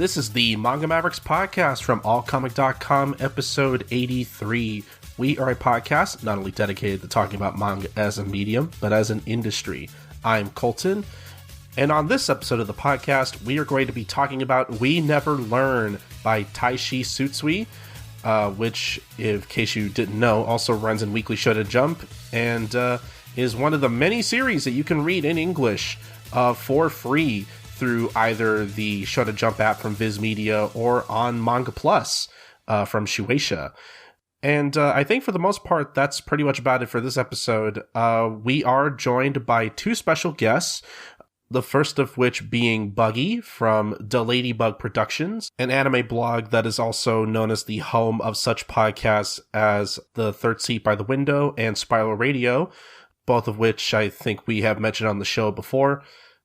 This is the Manga Mavericks podcast from allcomic.com, episode 83. We are a podcast not only dedicated to talking about manga as a medium, but as an industry. I'm Colton, and on this episode of the podcast, we are going to be talking about We Never Learn by Taichi Tsutsui, which, in case you didn't know, also runs in Weekly Shonen Jump, and is one of the many series that you can read in English for free through either the Shonen Jump app from Viz Media or on Manga Plus from Shueisha. And I think for the most part, that's pretty much about it for this episode. We are joined by two special guests, the first of which being Buggy from DaLadyBugProductions, an anime blog that is also known as the home of such podcasts as The Third Seat by the Window and Spiral Radio, both of which I think we have mentioned on the show before,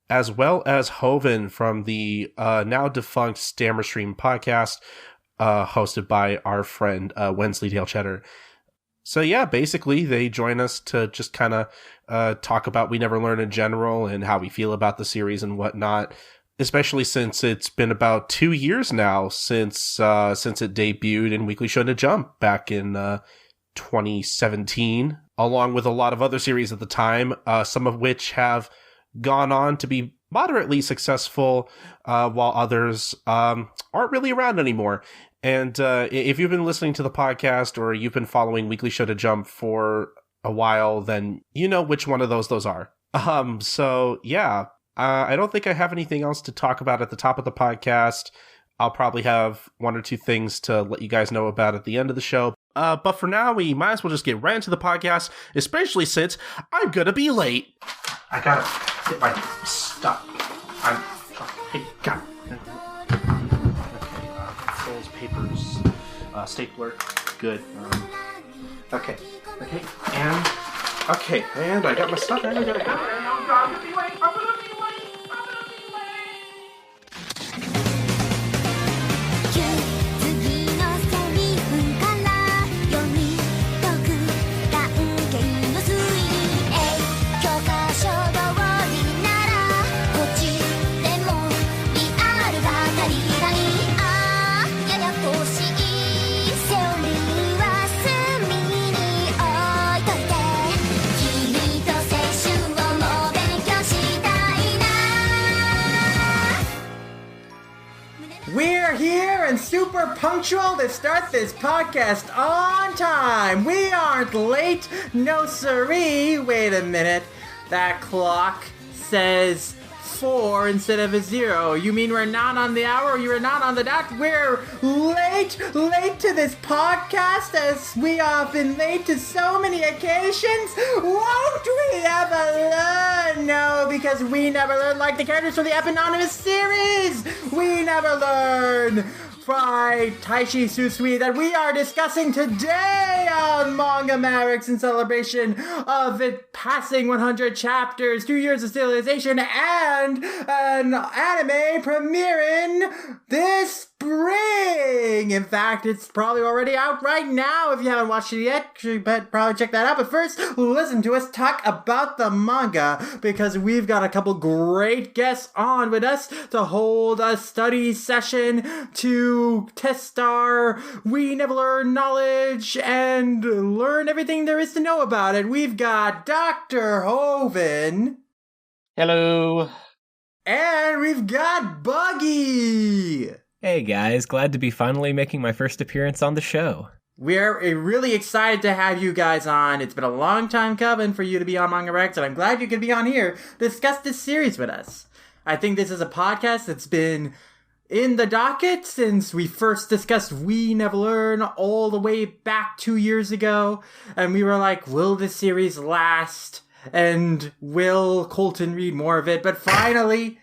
as well as Hovin from the now defunct Stammer Stream podcast, hosted by our friend Wensley Dale Cheddar. So yeah, basically they join us to just kind of talk about We Never Learn in general and how we feel about the series and whatnot, especially since it's been about 2 years now since it debuted in Weekly Shonen Jump back in 2017, along with a lot of other series at the time, some of which have gone on to be moderately successful, while others aren't really around anymore. And if you've been listening to the podcast or you've been following Weekly Shonen Jump for a while, then you know which one of those are. So yeah, I don't think I have anything else to talk about at the top of the podcast. I'll probably have one or two things to let you guys know about at the end of the show. But for now, we might as well just get right into the podcast, especially since I'm gonna be late. I gotta get my stuff. Hey, God. Okay, controls, papers, stapler, good. Okay, and I got my stuff, and I gotta go. I'm gonna be late. We're here and super punctual to start this podcast on time. We aren't late, no siree. Wait a minute, that clock says 4 instead of a 0. You mean we're not on the hour or you're not on the dot? We're late to this podcast as we have been late to so many occasions. Won't we ever learn? No, because we never learn like the characters from the eponymous series. We never learn by Taichi Tsutsui that we are discussing today on Manga Mavericks in celebration of it passing 100 chapters, 2 years of serialization, and an anime premiering this spring. In fact, it's probably already out right now if you haven't watched it yet. You should probably check that out. But first, listen to us talk about the manga, because we've got a couple great guests on with us to hold a study session to test our We Never Learn knowledge and learn everything there is to know about it. We've got Dr. Hovin. Hello. And we've got Buggy. Hey guys, glad to be finally making my first appearance on the show. We're really excited to have you guys on. It's been a long time coming for you to be on Manga Rex, and I'm glad you could be on here to discuss this series with us. I think this is a podcast that's been in the docket since we first discussed We Never Learn all the way back 2 years ago, and we were like, will this series last? And will Colton read more of it? But finally,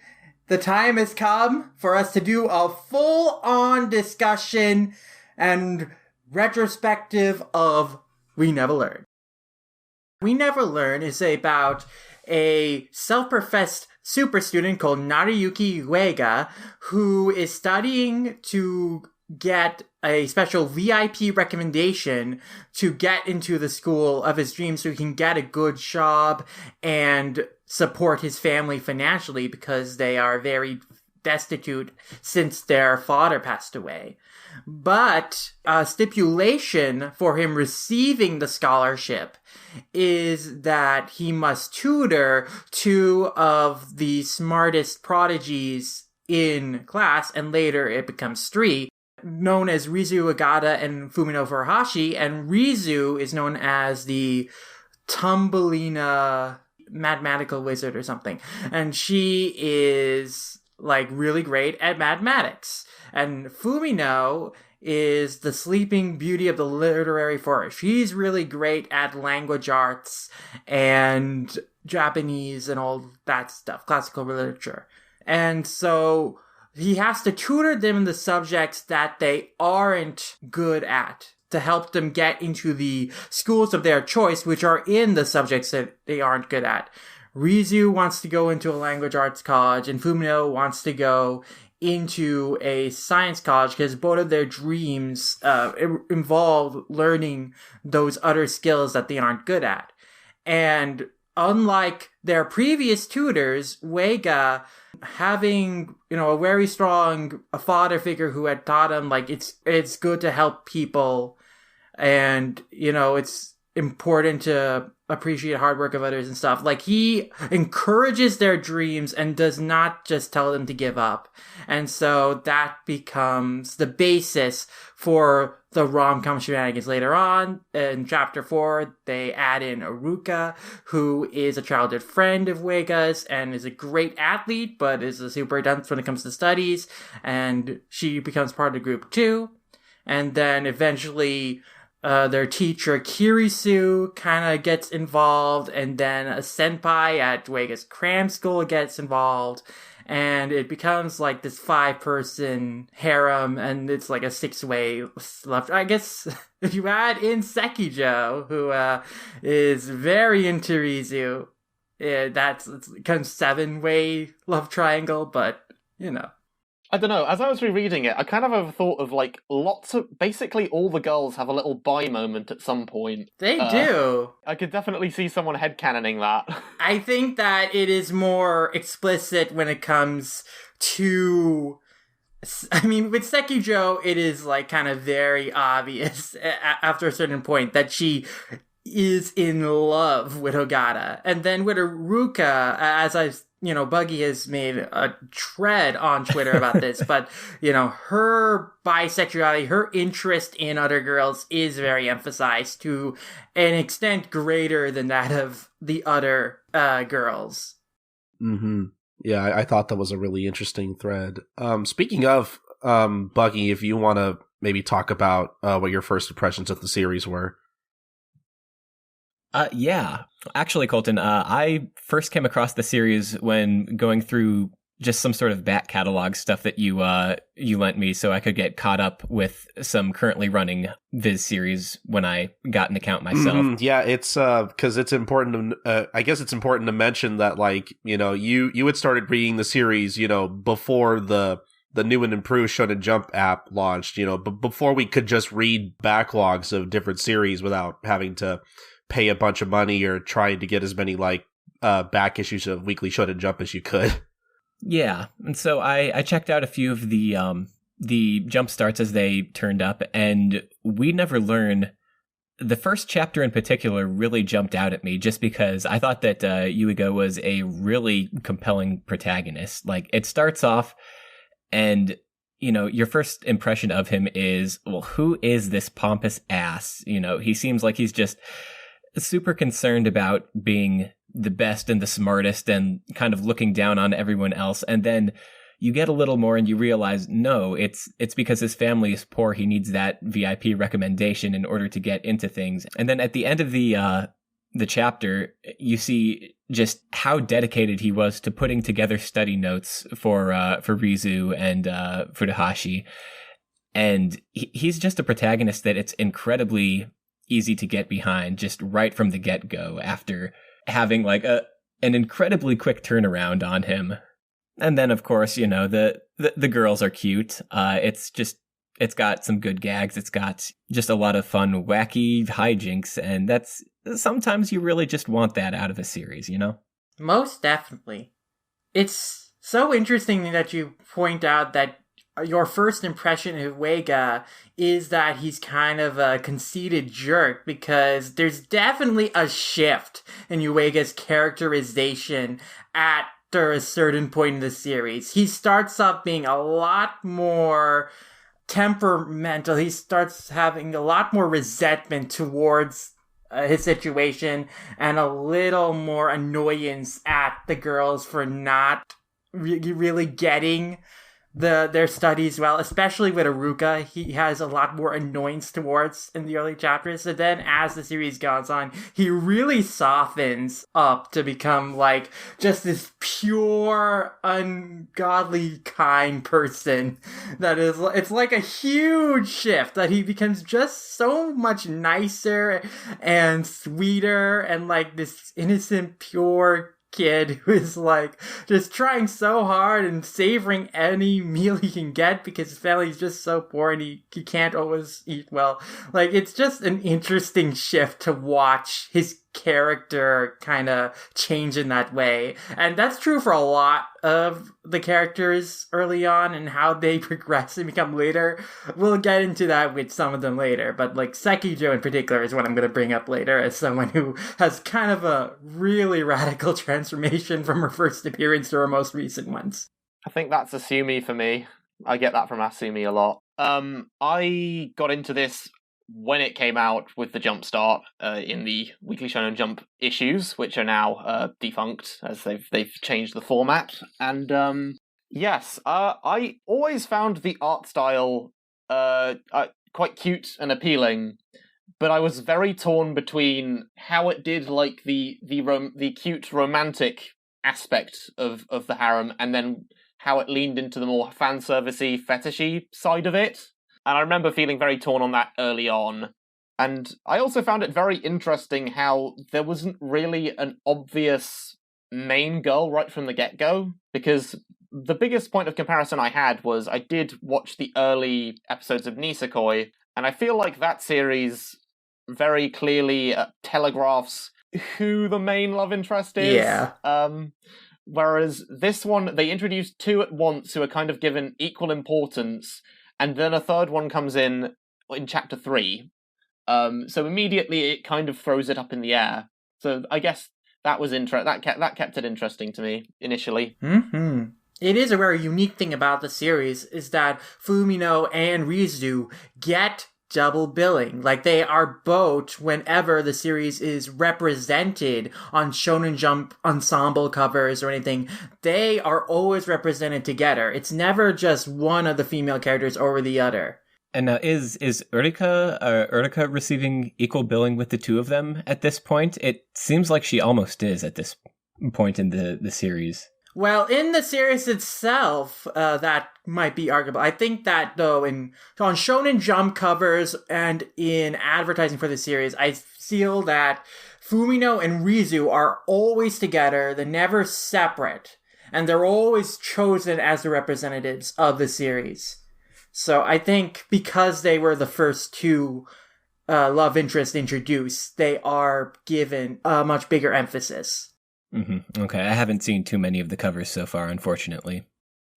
the time has come for us to do a full-on discussion and retrospective of We Never Learn. We Never Learn is about a self-professed super student called Nariyuki Yuiga who is studying to get a special VIP recommendation to get into the school of his dreams so he can get a good job and support his family financially because they are very destitute since their father passed away. But a stipulation for him receiving the scholarship is that he must tutor 2 of the smartest prodigies in class, and later it becomes 3, known as Rizu Ogata and Fumino Furuhashi, and Rizu is known as the Tumbelina mathematical wizard or something, and she is like really great at mathematics. And Fumino is the sleeping beauty of the literary forest. She's really great at language arts and Japanese and all that stuff, classical literature. And so he has to tutor them in the subjects that they aren't good at to help them get into the schools of their choice, which are in the subjects that they aren't good at. Rizu wants to go into a language arts college, and Fumino wants to go into a science college because both of their dreams involve learning those other skills that they aren't good at. And unlike their previous tutors, Uega, having, a very strong father figure who had taught him, like, it's good to help people, and, it's important to appreciate hard work of others and stuff. Like, he encourages their dreams and does not just tell them to give up. And so that becomes the basis for the rom-com shenanigans later on. In chapter 4, they add in Aruka, who is a childhood friend of Uega's and is a great athlete, but is a super dunce when it comes to studies. And she becomes part of the group too. And then eventually their teacher, Kirisu, kind of gets involved, and then a senpai at Uega's cram school gets involved, and it becomes like this 5-person harem, and it's like a 6-way love. I guess if you add in Sekijo, who is very into Rizu, that's kind of 7-way love triangle, but, I don't know, as I was rereading it, I kind of have a thought of, like, basically all the girls have a little bi moment at some point. They do. I could definitely see someone headcanoning that. I think that it is more explicit when it comes to... I mean, with Sekijo, it is, like, kind of very obvious after a certain point that she is in love with Ogata. And then with Aruka, as I've Buggy has made a tread on Twitter about this, but, her bisexuality, her interest in other girls is very emphasized to an extent greater than that of the other girls. Mm-hmm. Yeah, I thought that was a really interesting thread. Speaking of Buggy, if you want to maybe talk about what your first impressions of the series were. Yeah. Actually, Colton, I first came across the series when going through just some sort of back catalog stuff that you lent me so I could get caught up with some currently running Viz series when I got an account myself. Yeah, it's because it's important to, I guess it's important to mention that, like, you had started reading the series, before the new and improved Shonen Jump app launched, but before we could just read backlogs of different series without having to pay a bunch of money or trying to get as many back issues of Weekly Shonen Jump as you could. Yeah, and so I checked out a few of the jump starts as they turned up, and we never learn. The first chapter in particular really jumped out at me just because I thought that Yuiga was a really compelling protagonist. Like, it starts off and your first impression of him is, well, who is this pompous ass? He seems like he's just super concerned about being the best and the smartest and kind of looking down on everyone else. And then you get a little more and you realize, no, it's because his family is poor. He needs that VIP recommendation in order to get into things. And then at the end of the chapter, you see just how dedicated he was to putting together study notes for Rizu and Furuhashi. And he's just a protagonist that it's incredibly easy to get behind just right from the get-go after having like an incredibly quick turnaround on him. And then, of course, the girls are cute. It's got some good gags. It's got just a lot of fun, wacky hijinks. And that's sometimes you really just want that out of a series, Most definitely. It's So interesting that you point out that your first impression of Yuiga is that he's kind of a conceited jerk, because there's definitely a shift in Yuiga's characterization after a certain point in the series. He starts off being a lot more temperamental. He starts having a lot more resentment towards his situation, and a little more annoyance at the girls for not really getting their studies well, especially with Aruka. He has a lot more annoyance towards in the early chapters. So then as the series goes on, he really softens up to become like just this pure, ungodly kind person. It's like a huge shift that he becomes just so much nicer and sweeter, and like this innocent, pure kid who is like just trying so hard and savoring any meal he can get because his family's just so poor and he can't always eat well. Like, it's just an interesting shift to watch his character kind of change in that way. And that's true for a lot of the characters early on and how they progress and become later. We'll get into that with some of them later, but like Sekijo in particular is what I'm going to bring up later as someone who has kind of a really radical transformation from her first appearance to her most recent ones. I think that's Asumi for me. I get that from Asumi a lot. I got into this when it came out with the Jump Start in the Weekly Shonen Jump issues, which are now defunct as they've changed the format. And yes, I always found the art style quite cute and appealing, but I was very torn between how it did like the cute romantic aspect of the harem, and then how it leaned into the more fan servicey, fetishy side of it. And I remember feeling very torn on that early on. And I also found it very interesting how there wasn't really an obvious main girl right from the get-go, because the biggest point of comparison I had was I did watch the early episodes of Nisekoi, and I feel like that series very clearly telegraphs who the main love interest is. Yeah. Whereas this one, they introduced two at once who are kind of given equal importance, and then a third one comes in chapter 3. So immediately it kind of throws it up in the air. So I guess that was that kept it interesting to me initially. Mm-hmm. It is a very unique thing about the series is that Fumino and Rizu get double billing. Like, they are both, whenever the series is represented on Shonen Jump ensemble covers or anything, they are always represented together. It's never just one of the female characters over the other. And now, is Urtica receiving equal billing with the two of them at this point? It seems like she almost is at this point in the series. Well, in the series itself, that might be arguable. I think that, though, on Shonen Jump covers and in advertising for the series, I feel that Fumino and Rizu are always together. They're never separate. And they're always chosen as the representatives of the series. So I think because they were the first two love interests introduced, they are given a much bigger emphasis. Mm-hmm. Okay, I haven't seen too many of the covers so far, unfortunately.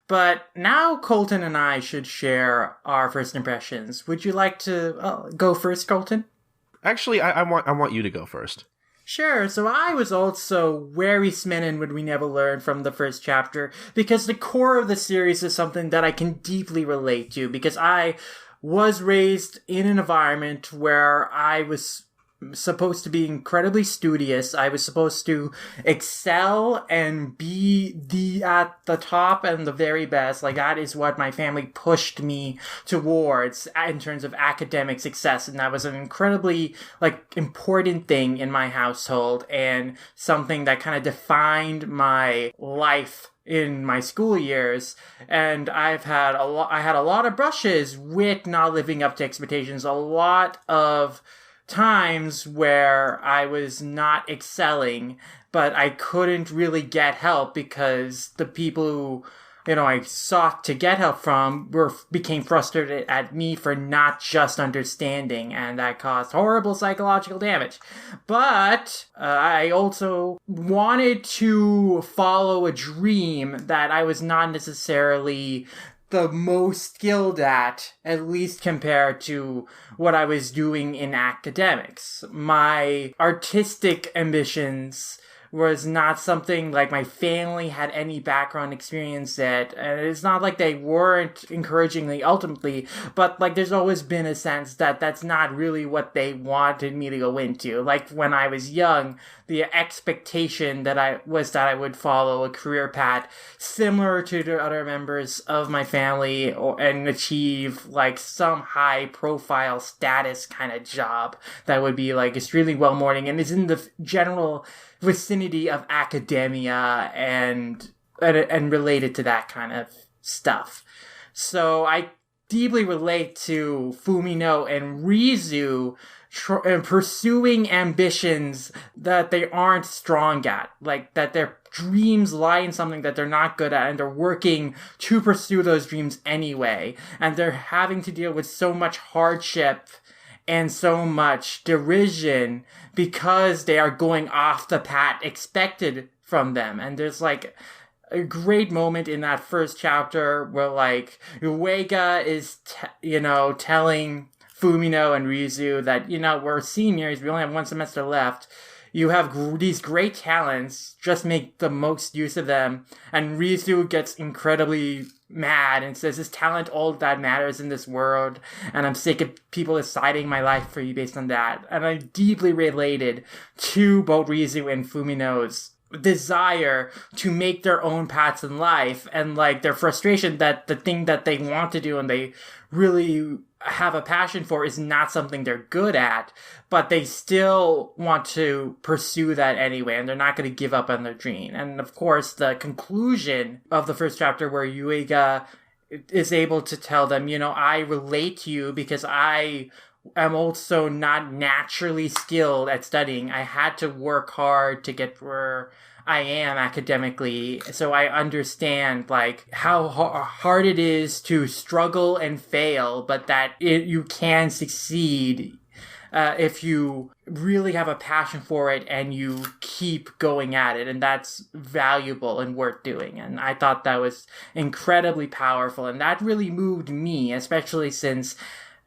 But now Colton and I should share our first impressions. Would you like to go first, Colton? Actually, I want you to go first. Sure, so I was also very smitten when we never learned from the first chapter, because the core of the series is something that I can deeply relate to, because I was raised in an environment where I was supposed to be incredibly studious. I was supposed to excel and be at the top and the very best. Like, that is what my family pushed me towards in terms of academic success. And that was an incredibly, important thing in my household, and something that kind of defined my life in my school years. And I had a lot of brushes with not living up to expectations, a lot of times where I was not excelling, but I couldn't really get help because the people who I sought to get help from became frustrated at me for not just understanding, and that caused horrible psychological damage. But I also wanted to follow a dream that I was not necessarily the most skilled at least compared to what I was doing in academics. My artistic ambitions was not something like my family had any background experience at. And it's not like they weren't encouraging me ultimately, but like there's always been a sense that that's not really what they wanted me to go into. Like when I was young, the expectation that I would follow a career path similar to the other members of my family and achieve like some high profile status kind of job that would be like extremely well mourning and is in the general vicinity of academia and related to that kind of stuff. So I deeply relate to Fumino and Rizu pursuing ambitions that they aren't strong at, like that their dreams lie in something that they're not good at, and they're working to pursue those dreams anyway, and they're having to deal with so much hardship and so much derision because they are going off the path expected from them. And there's like a great moment in that first chapter where like Yuiga is telling Fumino and Rizu that, we're seniors, we only have one semester left. You have these great talents, just make the most use of them. And Rizu gets incredibly mad and says, is talent all that matters in this world? And I'm sick of people deciding my life for you based on that. And I deeply related to both Rizu and Fumino's desire to make their own paths in life and like their frustration that the thing that they want to do and they really have a passion for is not something they're good at, but they still want to pursue that anyway, and they're not going to give up on their dream. And of course, the conclusion of the first chapter where Yuiga is able to tell them, I relate to you because I am also not naturally skilled at studying. I had to work hard to get where I am academically, so I understand like how hard it is to struggle and fail, but that you can succeed if you really have a passion for it and you keep going at it, and that's valuable and worth doing. And I thought that was incredibly powerful, and that really moved me, especially since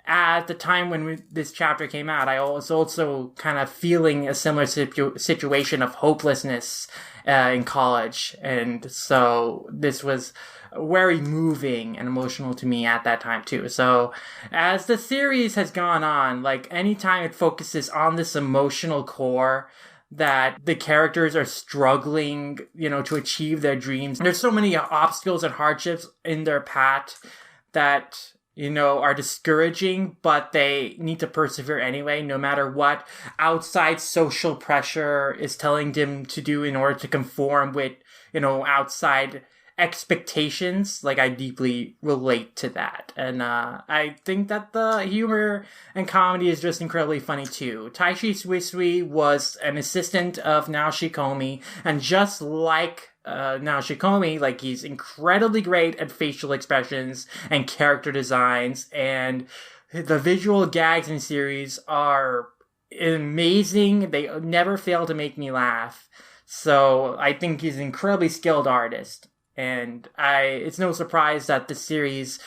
at the time when this chapter came out, I was also kind of feeling a similar situation of hopelessness in college. And so this was very moving and emotional to me at that time too. So as the series has gone on, like anytime it focuses on this emotional core that the characters are struggling, to achieve their dreams, there's so many obstacles and hardships in their path that are discouraging, but they need to persevere anyway, no matter what outside social pressure is telling them to do in order to conform with, outside expectations. Like, I deeply relate to that. And I think that the humor and comedy is just incredibly funny too. Taichi Tsutsui was an assistant of Naoshikomi, and just like Naoshikomi, like, he's incredibly great at facial expressions and character designs, and the visual gags in the series are amazing. They never fail to make me laugh. So I think he's an incredibly skilled artist, and it's no surprise that the series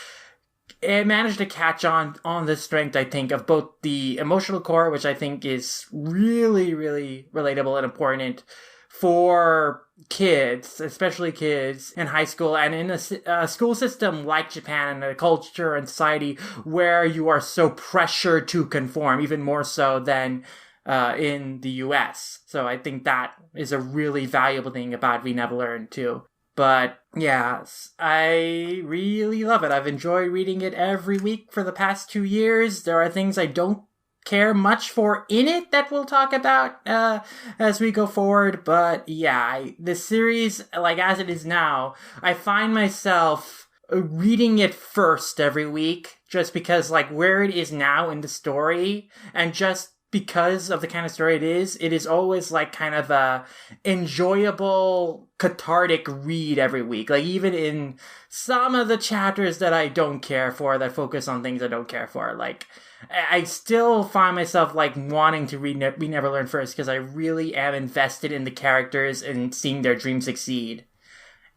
it managed to catch on the strength, I think, of both the emotional core, which I think is really, really relatable and important for kids, especially kids in high school and in a school system like Japan and a culture and society where you are so pressured to conform, even more so than in the US. So I think that is a really valuable thing about We Never Learn too. But yeah, I really love it. I've enjoyed reading it every week for the past 2 years. There are things I don't care much for in it that we'll talk about as we go forward, but yeah, the series, like as it is now, I find myself reading it first every week just because like where it is now in the story and just because of the kind of story it is always like kind of a enjoyable, cathartic read every week. Like even in some of the chapters that I don't care for, that focus on things I don't care for, like I still find myself like wanting to read We Never Learn first because I really am invested in the characters and seeing their dreams succeed.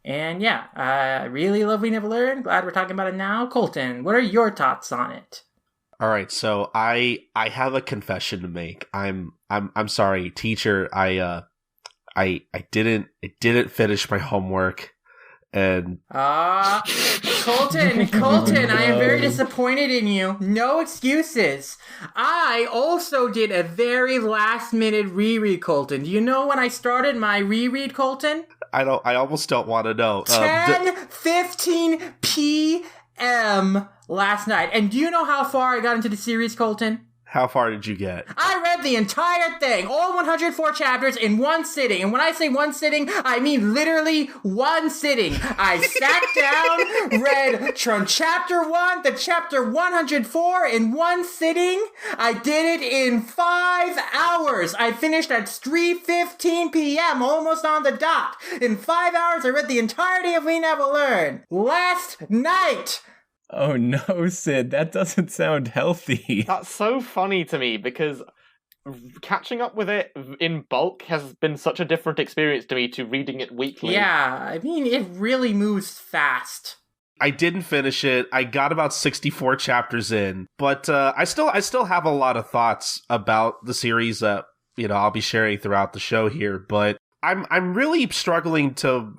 And yeah, I really love We Never Learn. Glad we're talking about it now. Colton, what are your thoughts on it? All right, so I have a confession to make. I'm sorry, teacher. I didn't finish my homework, and Colton, I am very disappointed in you. No excuses. I also did a very last minute reread, Colton. Do you know when I started my reread, Colton? I almost don't want to know. 10:15 p.m. last night. And do you know how far I got into the series, Colton? How far did you get? I read the entire thing, all 104 chapters in one sitting. And when I say one sitting, I mean literally one sitting. I sat down, read from chapter 1 to chapter 104 in one sitting. I did it in 5 hours. I finished at 3:15 p.m., almost on the dot. In 5 hours, I read the entirety of We Never Learn. Last night. Oh no, Sid, that doesn't sound healthy. That's so funny to me because catching up with it in bulk has been such a different experience to me to reading it weekly. Yeah, I mean, it really moves fast. I didn't finish it. I got about 64 chapters in, but I still have a lot of thoughts about the series that I'll be sharing throughout the show here. But I'm really struggling to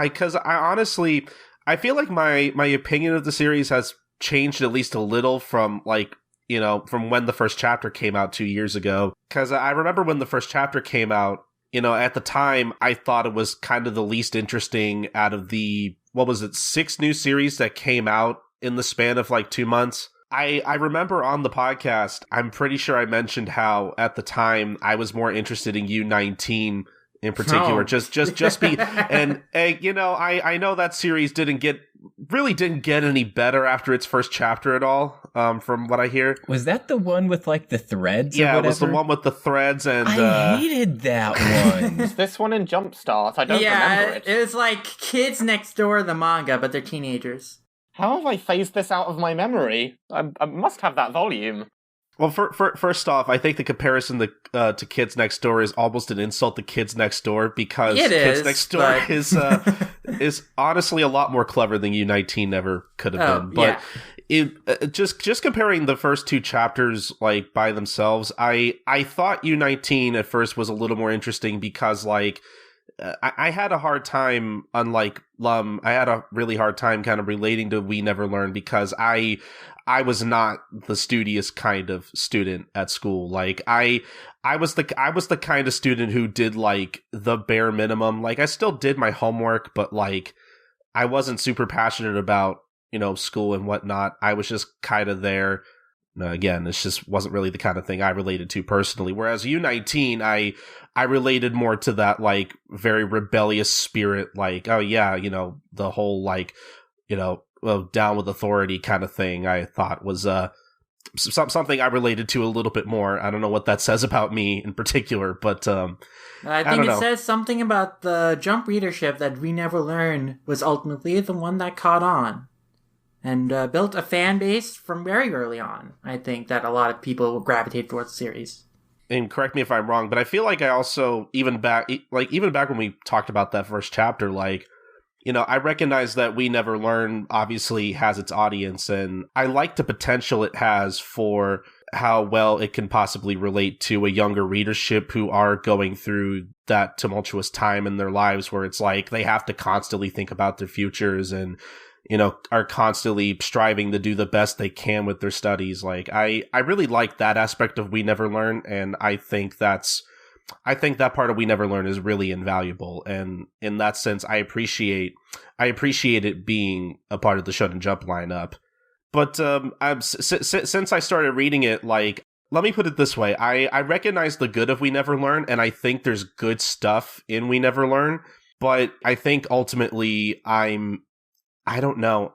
because I honestly. I feel like my opinion of the series has changed at least a little from from when the first chapter came out 2 years ago. Because I remember when the first chapter came out, at the time, I thought it was kind of the least interesting out of the, 6 new series that came out in the span of 2 months. I remember on the podcast, I'm pretty sure I mentioned how at the time I was more interested in U19 in particular, just be, and I know that series didn't get any better after its first chapter at all. From what I hear, was that the one with the threads? Yeah, or whatever? It was the one with the threads, and I hated that one. Is this one in Jumpstart? I don't remember it. It was like Kids Next Door, the manga, but they're teenagers. How have I phased this out of my memory? I must have that volume. Well, first off, I think the comparison to Kids Next Door is almost an insult to Kids Next Door because Kids Next Door is honestly a lot more clever than U19 ever could have been. But just comparing the first 2 chapters by themselves, I thought U19 at first was a little more interesting because I had a hard time, unlike Lum, I had a really hard time kind of relating to We Never Learn because I was not the studious kind of student at school. I was the kind of student who did the bare minimum. I still did my homework, but I wasn't super passionate about, school and whatnot. I was just kind of there. Again, this just wasn't really the kind of thing I related to personally. Whereas U19, I related more to that very rebellious spirit, oh yeah, the whole down with authority kind of thing. I thought was something I related to a little bit more. I don't know what that says about me in particular, but I think it says something about the Jump readership that We Never Learn was ultimately the one that caught on and built a fan base from very early on. I think that a lot of people will gravitate towards the series. And correct me if I'm wrong, but I feel I also, even back when we talked about that first chapter, I recognize that We Never Learn obviously has its audience, and I like the potential it has for how well it can possibly relate to a younger readership who are going through that tumultuous time in their lives where it's they have to constantly think about their futures and, are constantly striving to do the best they can with their studies. I really like that aspect of We Never Learn, and I think that part of We Never Learn is really invaluable, and in that sense, I appreciate it being a part of the Shonen Jump lineup. But since I started reading it, let me put it this way: I recognize the good of We Never Learn, and I think there's good stuff in We Never Learn. But I think ultimately, I don't know.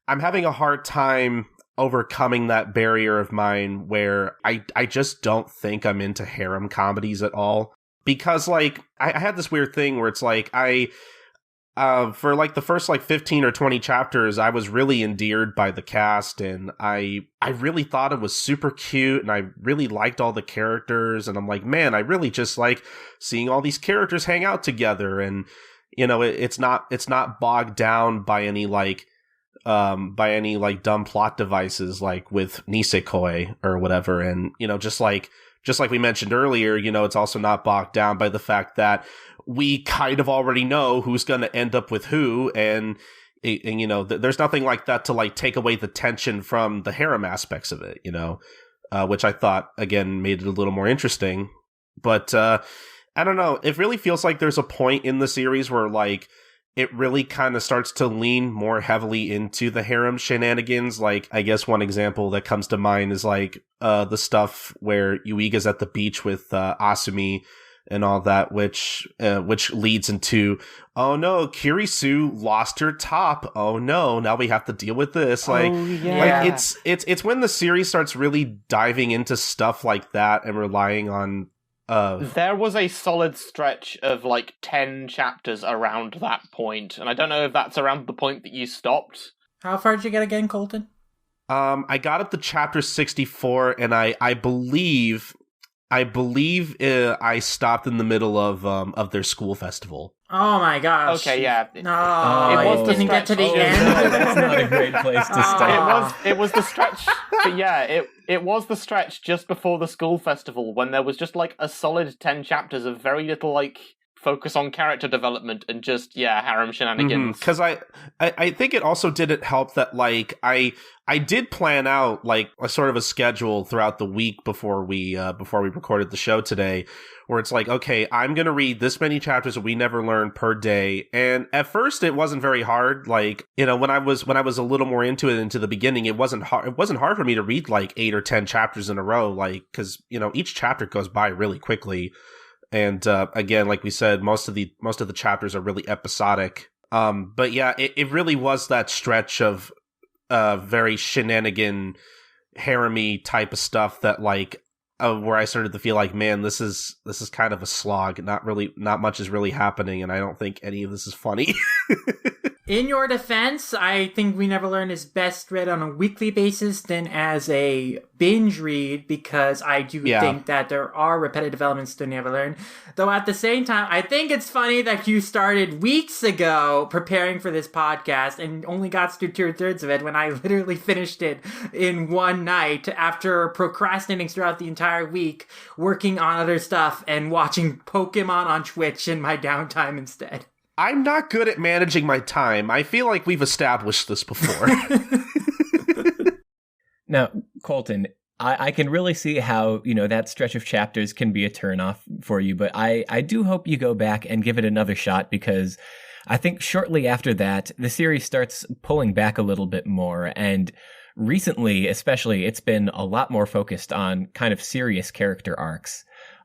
I'm having a hard time overcoming that barrier of mine where I just don't think I'm into harem comedies at all. Because, like, I had this weird thing where it's like, for like the first like 15 or 20 chapters, I was really endeared by the cast, and I really thought it was super cute, and I really liked all the characters, and I'm like, man, I really just like seeing all these characters hang out together, and you know, it's not bogged down by any dumb plot devices like with Nisekoi or whatever, and you know, just like we mentioned earlier, you know, it's also not bogged down by the fact that we kind of already know who's going to end up with who, and you know, there's nothing like that to like take away the tension from the harem aspects of it, you know, which I thought again made it a little more interesting. But I don't know, it really feels like there's a point in the series where like it really kind of starts to lean more heavily into the harem shenanigans. Like, I guess one example that comes to mind is like the stuff where Yuiga's at the beach with Asumi and all that, which leads into, oh no, Kirisu lost her top. Oh no, now we have to deal with this. Like, like it's when the series starts really diving into stuff like that and relying on. There was a solid stretch of like 10 chapters around that point, and I don't know if that's around the point that you stopped. How far did you get again, Colton? I got up to chapter 64, and I believe I stopped in the middle of their school festival. Oh my gosh. Okay, yeah. No, it was didn't get to the end. That's not a great place to start. It was the stretch, but yeah, it was the stretch just before the school festival when there was just like a solid 10 chapters of very little like focus on character development and just harem shenanigans. Because I think it also didn't help that like I did plan out like a sort of a schedule throughout the week before we recorded the show today, where it's like, okay, I'm gonna read this many chapters that we never learn per day. And at first it wasn't very hard. Like, you know, when I was a little more into it into the beginning, it wasn't hard for me to read like 8 or 10 chapters in a row, like, because you know, each chapter goes by really quickly. And again, like we said, most of the chapters are really episodic. But yeah, it really was that stretch of very shenanigan, harem-y type of stuff that like where I started to feel like, man, this is kind of a slog. Not much is really happening, and I don't think any of this is funny. In your defense, I think We Never Learn is best read on a weekly basis than as a binge read, because I do think that there are repetitive elements to Never Learn. Though at the same time, I think it's funny that you started weeks ago preparing for this podcast and only got through 2/3 of it when I literally finished it in one night after procrastinating throughout the entire week, working on other stuff and watching Pokemon on Twitch in my downtime instead. I'm not good at managing my time. I feel like we've established this before. Now, Colton, I can really see how, you know, that stretch of chapters can be a turnoff for you, but I do hope you go back and give it another shot, because I think shortly after that, the series starts pulling back a little bit more, and recently, especially, it's been a lot more focused on kind of serious character arcs.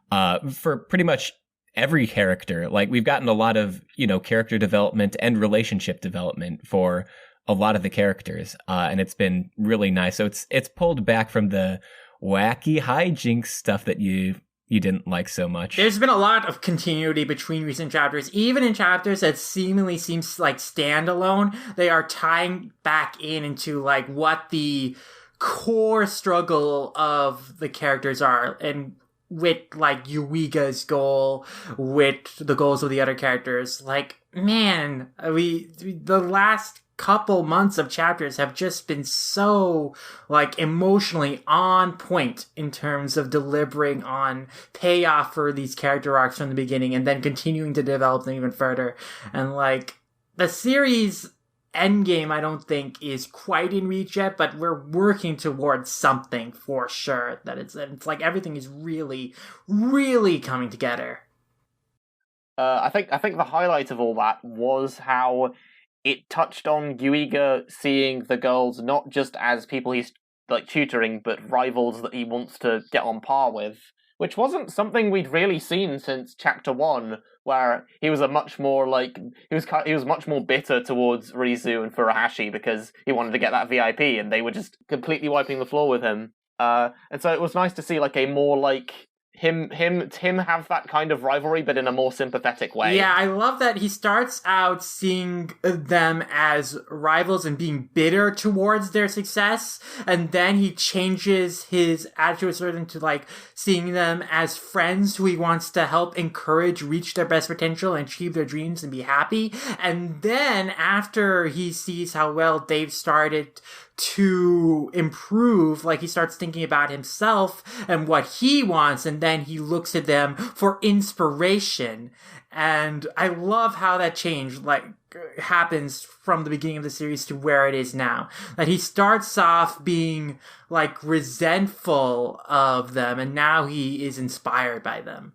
For pretty much every character. Like, we've gotten a lot of, you know, character development and relationship development for a lot of the characters, and it's been really nice. So it's pulled back from the wacky hijinks stuff that you didn't like so much. There's been a lot of continuity between recent chapters. Even in chapters that seemingly seems like standalone, they are tying back into like what the core struggle of the characters are, and with like Yuiga's goal, with the goals of the other characters. Like, man, the last couple months of chapters have just been so like emotionally on point in terms of delivering on payoff for these character arcs from the beginning and then continuing to develop them even further. And like, the series endgame, I don't think is quite in reach yet, but we're working towards something for sure. That it's like everything is really, really coming together. I think the highlight of all that was how it touched on Yuiga seeing the girls not just as people he's like tutoring, but rivals that he wants to get on par with. which wasn't something we'd really seen since Chapter 1, where he was much more bitter towards Rizu and Furuhashi because he wanted to get that VIP, and they were just completely wiping the floor with him. And so it was nice to see like a more like him have that kind of rivalry, but in a more sympathetic way. Yeah, I love that he starts out seeing them as rivals and being bitter towards their success, and then he changes his attitude sort of to like seeing them as friends who he wants to help encourage reach their best potential and achieve their dreams and be happy. And then after he sees how well they've started to improve, like he starts thinking about himself and what he wants, and then he looks at them for inspiration. And I love how that change like happens from the beginning of the series to where it is now. That he starts off being like resentful of them, and now he is inspired by them.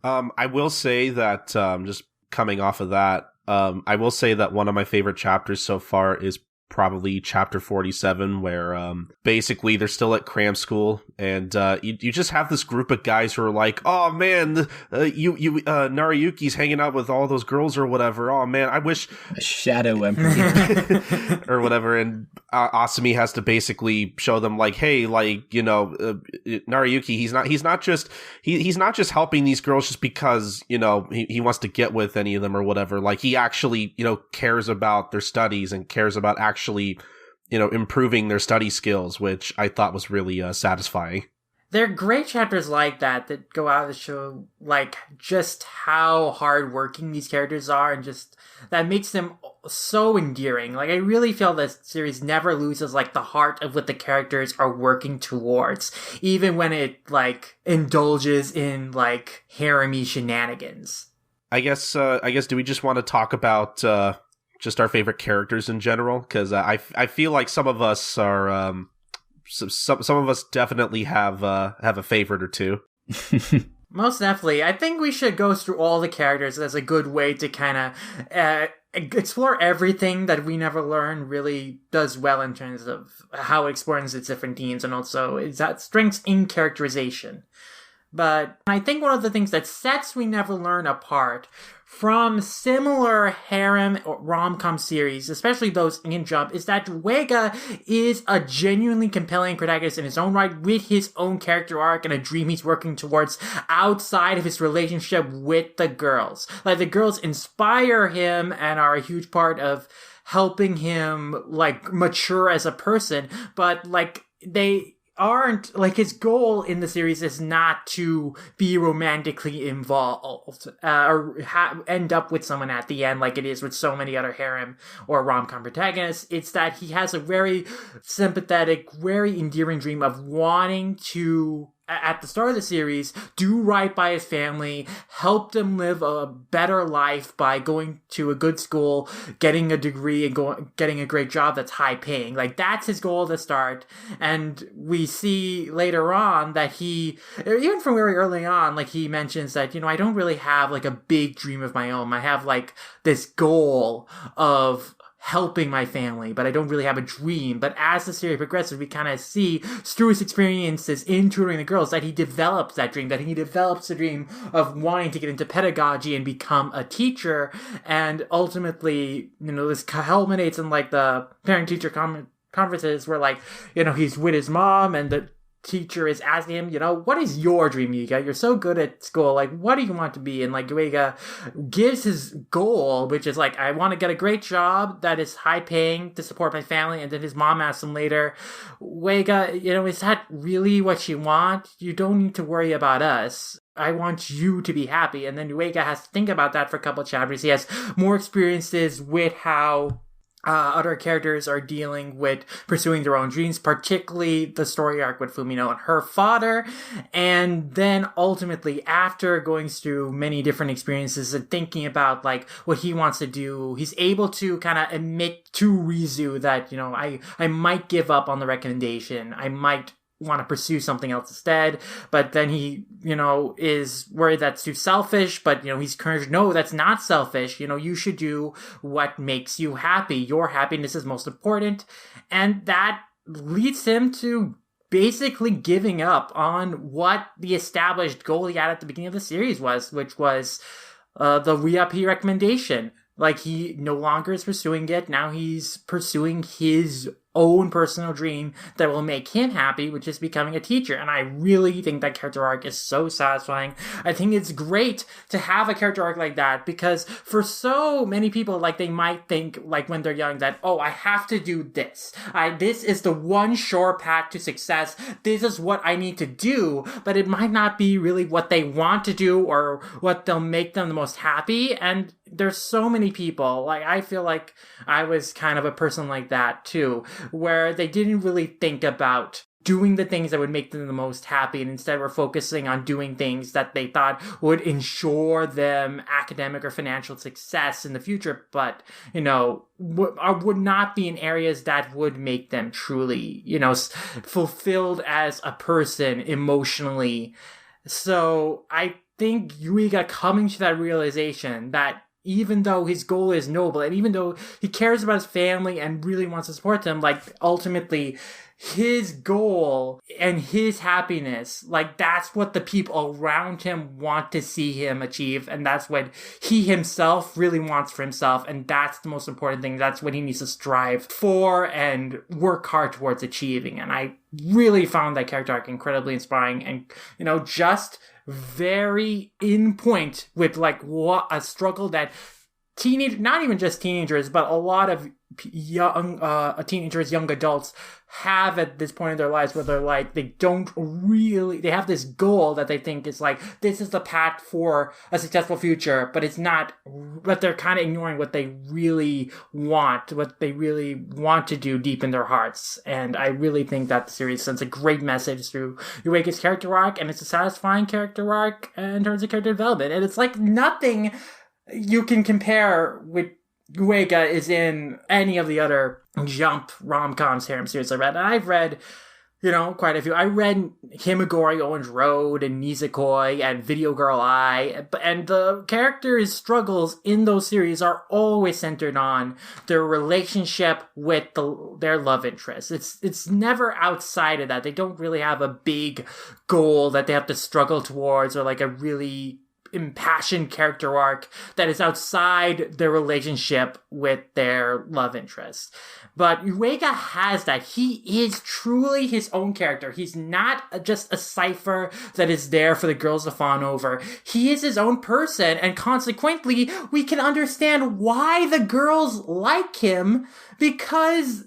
I will say that just coming off of that, I will say that one of my favorite chapters so far is probably chapter 47, where basically they're still at cram school, and you just have this group of guys who are like, oh man, Nariyuki's hanging out with all those girls or whatever. Oh man, I wish a shadow emperor or whatever. And Asumi has to basically show them like, hey, like, you know, Nariyuki, he's not just helping these girls just because, you know, he wants to get with any of them or whatever. Like, he actually, you know, cares about their studies and cares about actually, you know, improving their study skills, which I thought was really satisfying. There are great chapters like that go out to show like just how hardworking these characters are, and just that makes them so endearing. Like, I really feel this series never loses like the heart of what the characters are working towards, even when it like indulges in like harem-y shenanigans. I guess do we just want to talk about just our favorite characters in general? Because I feel like some of us are some of us definitely have a favorite or two. Most definitely. I think we should go through all the characters as a good way to kind of explore everything that We Never Learn really does well in terms of how it explores its different themes, and also its strengths in characterization. But I think one of the things that sets We Never Learn apart from similar harem or rom-com series, especially those in Jump, is that Yuiga is a genuinely compelling protagonist in his own right, with his own character arc and a dream he's working towards outside of his relationship with the girls. Like, the girls inspire him and are a huge part of helping him, like, mature as a person, but, like, they aren't, like, his goal in the series is not to be romantically involved or end up with someone at the end like it is with so many other harem or rom-com protagonists. It's that he has a very sympathetic, very endearing dream of wanting to, at the start of the series, do right by his family, help them live a better life by going to a good school, getting a degree, and getting a great job that's high paying. Like, that's his goal at the start. And we see later on that he, even from very early on, like, he mentions that, you know, I don't really have like a big dream of my own. I have like this goal of helping my family, but I don't really have a dream. But as the series progresses, we kind of see through his experiences in tutoring the girls that he develops that dream, that he develops the dream of wanting to get into pedagogy and become a teacher. And ultimately, you know, this culminates in like the parent-teacher conferences where, like, you know, he's with his mom and the teacher is asking him, you know, what is your dream, Yuiga? You're so good at school. Like, what do you want to be? And like, Yuiga gives his goal, which is like, I want to get a great job that is high paying to support my family. And then his mom asks him later, Yuiga, you know, is that really what you want? You don't need to worry about us. I want you to be happy. And then Yuiga has to think about that for a couple of chapters. He has more experiences with how other characters are dealing with pursuing their own dreams, particularly the story arc with Fumino and her father. And then ultimately, after going through many different experiences and thinking about like what he wants to do, he's able to kind of admit to Rizu that, you know, I might give up on the recommendation. I might want to pursue something else instead, but then he, you know, is worried that's too selfish, but, you know, he's encouraged, no, that's not selfish, you know, you should do what makes you happy, your happiness is most important, and that leads him to basically giving up on what the established goal he had at the beginning of the series was, which was the re-up recommendation. Like, he no longer is pursuing it. Now he's pursuing his own personal dream that will make him happy, which is becoming a teacher. And I really think that character arc is so satisfying. I think it's great to have a character arc like that, because for so many people, like, they might think, like, when they're young, that, oh, I have to do this. This is the one sure path to success. This is what I need to do. But it might not be really what they want to do or what they'll make them the most happy. And there's so many people, like, I feel like I was kind of a person like that too, where they didn't really think about doing the things that would make them the most happy, and instead were focusing on doing things that they thought would ensure them academic or financial success in the future, but, you know, would not be in areas that would make them truly, you know, fulfilled as a person emotionally. So I think Yuiga coming to that realization that even though his goal is noble, and even though he cares about his family and really wants to support them, like, ultimately, his goal and his happiness, like, that's what the people around him want to see him achieve, and that's what he himself really wants for himself, and that's the most important thing. That's what he needs to strive for and work hard towards achieving. And I really found that character arc incredibly inspiring, and, you know, just very in point with, like, what a struggle that not even just teenagers, but a lot of young teenagers, young adults have at this point in their lives, where they're like, they have this goal that they think is like, this is the path for a successful future, but it's not, but they're kind of ignoring what they really want to do deep in their hearts. And I really think that the series sends a great message through Yuiga's character arc, and it's a satisfying character arc in terms of character development. And it's like nothing you can compare with Yuiga is in any of the other Jump rom-coms harem series I read. And I've read, you know, quite a few. I read Himagori Orange Road and Nisekoi and Video Girl Eye, and the characters' struggles in those series are always centered on their relationship with their love interest. It's never outside of that. They don't really have a big goal that they have to struggle towards, or like a really impassioned character arc that is outside their relationship with their love interest. But Yuiga has that. He is truly his own character. He's not just a cipher that is there for the girls to fawn over. He is his own person, and consequently, we can understand why the girls like him, because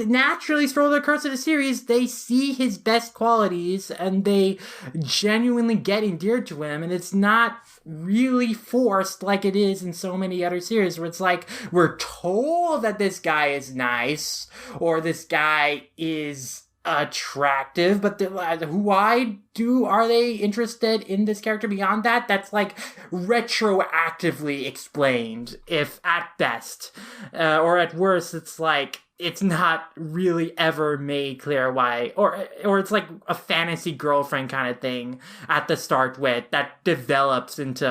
naturally, through the course of the series, they see his best qualities and they genuinely get endeared to him, and it's not really forced like it is in so many other series, where it's like, we're told that this guy is nice or this guy is attractive, but why are they interested in this character beyond that? That's like retroactively explained, if at best, or at worst, it's like, it's not really ever made clear why, or it's like a fantasy girlfriend kind of thing at the start with that develops into,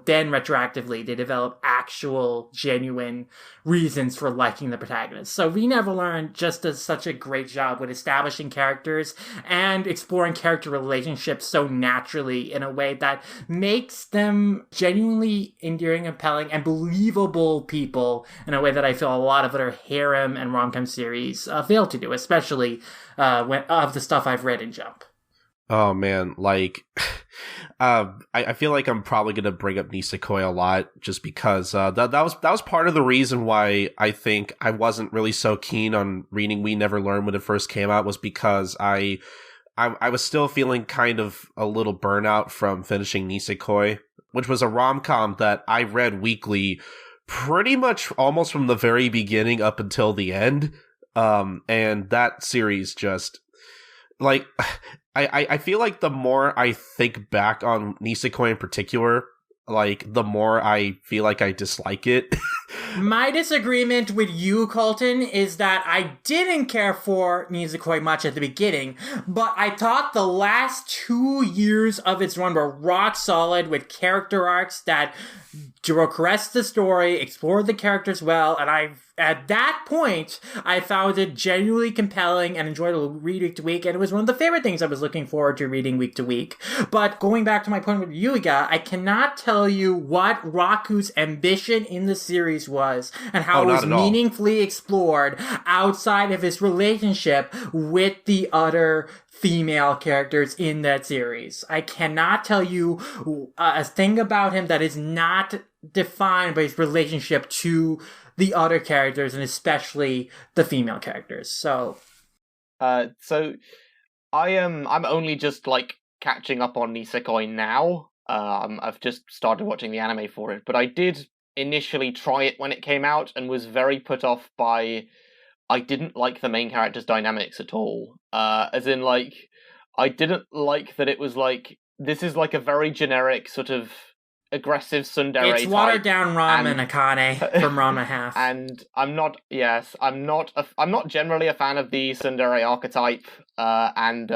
then retroactively they develop actual genuine reasons for liking the protagonist. So we Never Learn just does such a great job with establishing characters and exploring character relationships so naturally in a way that makes them genuinely endearing, compelling, and believable people in a way that I feel a lot of other harem and rom-com series fail to do, especially of the stuff I've read in Jump. Oh man, like I feel like I'm probably gonna bring up Nisekoi a lot, just because that was part of the reason why I think I wasn't really so keen on reading We Never Learn when it first came out, was because I was still feeling kind of a little burnout from finishing Nisekoi, which was a rom-com that I read weekly pretty much almost from the very beginning up until the end. And that series just, like, I feel like the more I think back on Nisekoi in particular, like, the more I feel like I dislike it. My disagreement with you, Colton, is that I didn't care for Nisekoi much at the beginning, but I thought the last 2 years of its run were rock solid with character arcs that caressed the story, explored the characters well, and at that point, I found it genuinely compelling and enjoyed it read week to week, and it was one of the favorite things I was looking forward to reading week to week. But going back to my point with Yuiga, I cannot tell you what Raku's ambition in the series was, and how it was meaningfully explored outside of his relationship with the other female characters in that series. I cannot tell you a thing about him that is not defined by his relationship to the other characters, and especially the female characters. So I'm only just like catching up on Nisekoi now. I've just started watching the anime for it, but I did initially try it when it came out and was very put off by. I didn't like the main character's dynamics at all. As in, like, I didn't like that it was like, this is like a very generic sort of aggressive tsundere It's watered down Ramen Akane from Ranma Half. And I'm not generally a fan of the tsundere archetype, and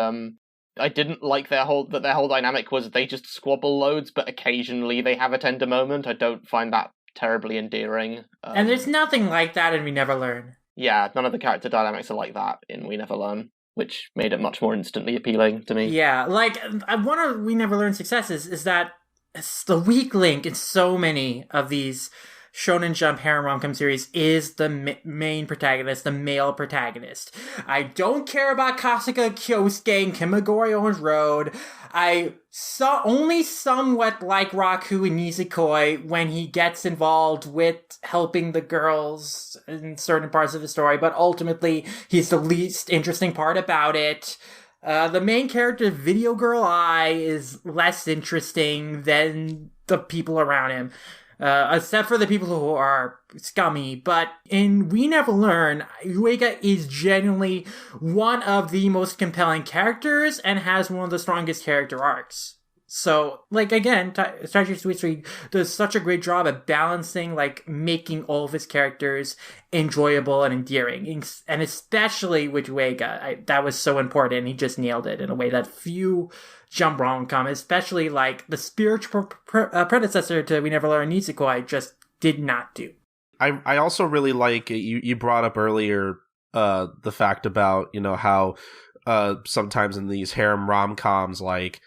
I didn't like their whole dynamic was they just squabble loads, but occasionally they have a tender moment. I don't find that terribly endearing. And there's nothing like that in We Never Learn. Yeah, none of the character dynamics are like that in We Never Learn, which made it much more instantly appealing to me. Yeah, like, one of We Never Learn's successes is that it's the weak link in so many of these Shonen Jump harem romcom series is the main protagonist, the male protagonist. I don't care about Kasuga Kyosuke and Kimagori Orange Road. I saw only somewhat like Raku and Nisekoi when he gets involved with helping the girls in certain parts of the story, but ultimately he's the least interesting part about it. The main character, Video Girl Eye, is less interesting than the people around him. Except for the people who are scummy. But in We Never Learn, Yuiga is genuinely one of the most compelling characters and has one of the strongest character arcs. So, like, again, Taichi Tsutsui does such a great job at balancing, like, making all of his characters enjoyable and endearing. And especially with Yuiga, that was so important, and he just nailed it in a way that few Jump rom-com, especially, like, the spiritual predecessor to We Never Learn, Nisekoi, just did not do. I also really like, you brought up earlier the fact about, you know, how sometimes in these harem rom-coms, like,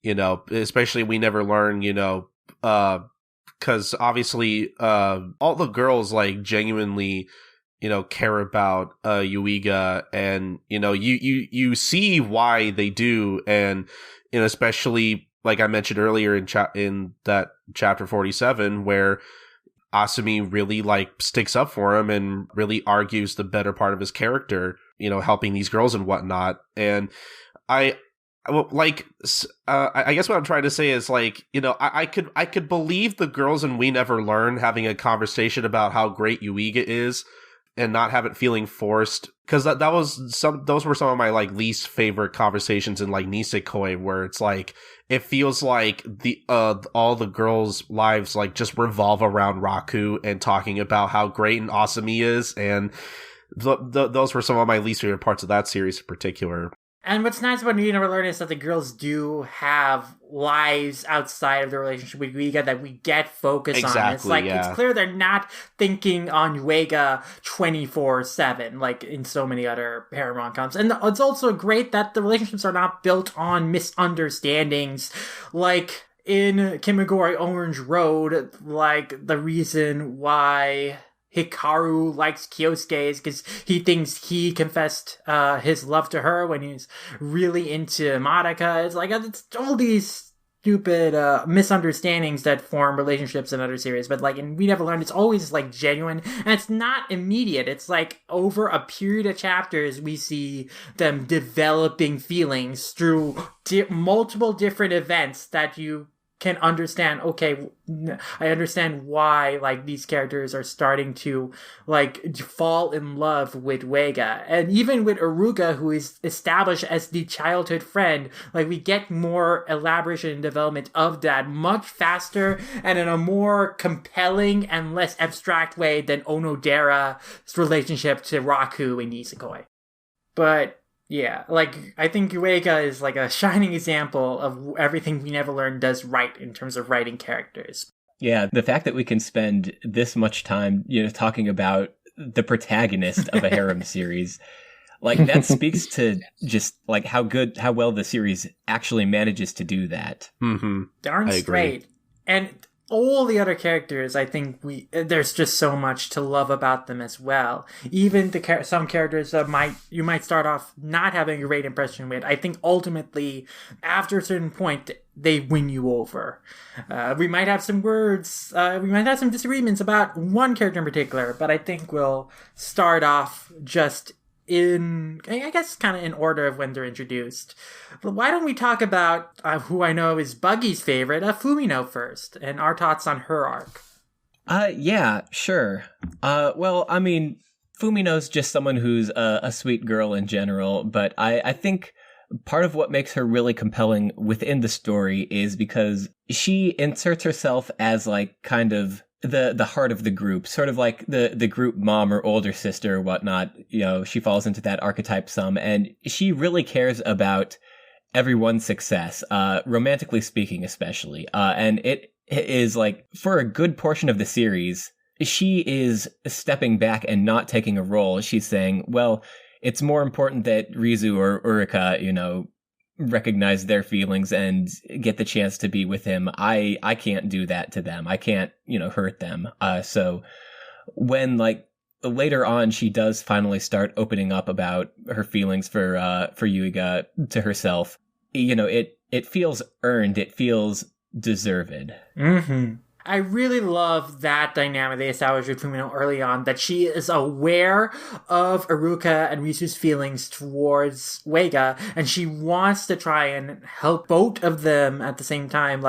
you know, especially We Never Learn, you know, because obviously all the girls, like, genuinely, you know, care about Yuiga, and, you know, you see why they do, and, you know, especially, like I mentioned earlier in that chapter 47, where Asumi really, like, sticks up for him and really argues the better part of his character, you know, helping these girls and whatnot. And I guess what I'm trying to say is, like, you know, I could believe the girls in We Never Learn having a conversation about how great Yuiga is and not have it feeling forced, because those were some of my, like, least favorite conversations in, like, Nisekoi, where it's like it feels like the all the girls' lives, like, just revolve around Raku and talking about how great and awesome he is, and those were some of my least favorite parts of that series in particular. And what's nice about We Never Learn is that the girls do have lives outside of the relationship with Yuiga that we get focused on. It's like, it's clear they're not thinking on Yuiga 24/7, like in so many other harem rom-coms. And it's also great that the relationships are not built on misunderstandings, like in Kimagori Orange Road, like the reason why Hikaru likes Kyosuke is because he thinks he confessed his love to her when he's really into Madoka. It's like, it's all these stupid misunderstandings that form relationships in other series. But, like, in We Never Learned, it's always, like, genuine, and it's not immediate. It's like over a period of chapters, we see them developing feelings through multiple different events that you can understand, okay, I understand why, like, these characters are starting to, like, fall in love with Uega. And even with Iruka, who is established as the childhood friend, like, we get more elaboration and development of that much faster and in a more compelling and less abstract way than Onodera's relationship to Raku and Nisekoi. But yeah, like, I think Uega is like a shining example of everything We Never Learned does right in terms of writing characters. Yeah, the fact that we can spend this much time, talking about the protagonist of a harem series, like, that speaks to just, like, how well the series actually manages to do that. Mm-hmm. Darn straight. And all the other characters, I think there's just so much to love about them as well. Even some characters that you might start off not having a great impression with, I think ultimately, after a certain point, they win you over. We might have some disagreements about one character in particular, but I think we'll start off just in, I guess, kind of in order of when they're introduced. But why don't we talk about who I know is Buggy's favorite, Fumino, first, and our thoughts on her arc. Yeah, sure. Well, I mean, Fumino's just someone who's a sweet girl in general, but I think part of what makes her really compelling within the story is because she inserts herself as, like, kind of the heart of the group, sort of like the group mom or older sister or whatnot. She falls into that archetype some, and she really cares about everyone's success, romantically speaking especially. And it is, like, for a good portion of the series, she is stepping back and not taking a role. She's saying, well, it's more important that Rizu or Urika, recognize their feelings and get the chance to be with him. I can't do that to them. I can't, hurt them. So when, like, later on she does finally start opening up about her feelings for Yuiga to herself, it feels earned. It feels deserved. Mm-hmm. I really love that dynamic they established with Fumino early on, that she is aware of Iruka and Rizu's feelings towards Uega, and she wants to try and help both of them at the same time,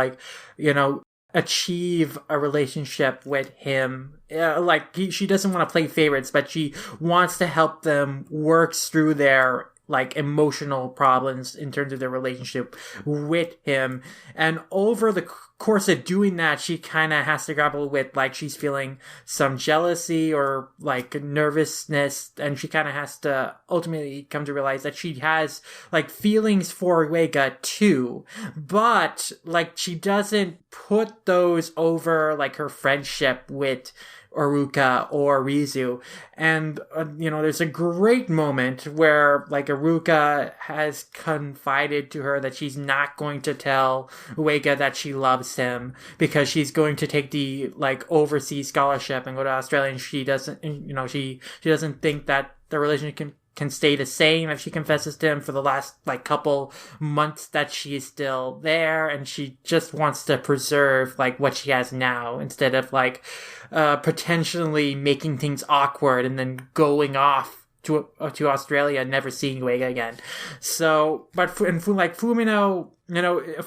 achieve a relationship with him. She doesn't want to play favorites, but she wants to help them work through their, like, emotional problems in terms of their relationship with him. And over the course of doing that, she kind of has to grapple with, like, she's feeling some jealousy or, like, nervousness, and she kind of has to ultimately come to realize that she has, like, feelings for Uega too, but, like, she doesn't put those over, like, her friendship with Iruka or Rizu. And there's a great moment where, like, Iruka has confided to her that she's not going to tell Uega that she loves him because she's going to take the, like, overseas scholarship and go to Australia, and she doesn't she doesn't think that the relationship can stay the same if she confesses to him for the last, like, couple months that she is still there, and she just wants to preserve, like, what she has now instead of, like, potentially making things awkward and then going off to Australia and never seeing Uega again. So, but Fumino,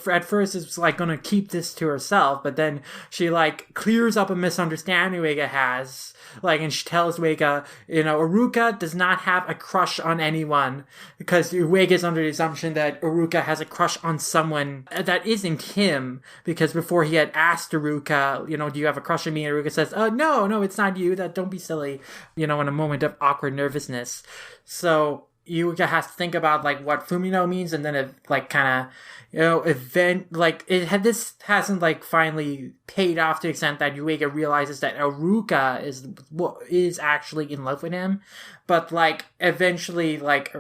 at first it's like going to keep this to herself, but then she, like, clears up a misunderstanding Uega has, like, and she tells Uega, Iruka does not have a crush on anyone, because Uega is under the assumption that Iruka has a crush on someone that isn't him, because before he had asked Iruka, do you have a crush on me? And Iruka says, no, it's not you, don't be silly, in a moment of awkward nervousness. So Yuiga has to think about, like, what Fumino means, and then it, like, kind of, this hasn't, like, finally paid off to the extent that Yuiga realizes that Iruka is actually in love with him, but, like, eventually, like,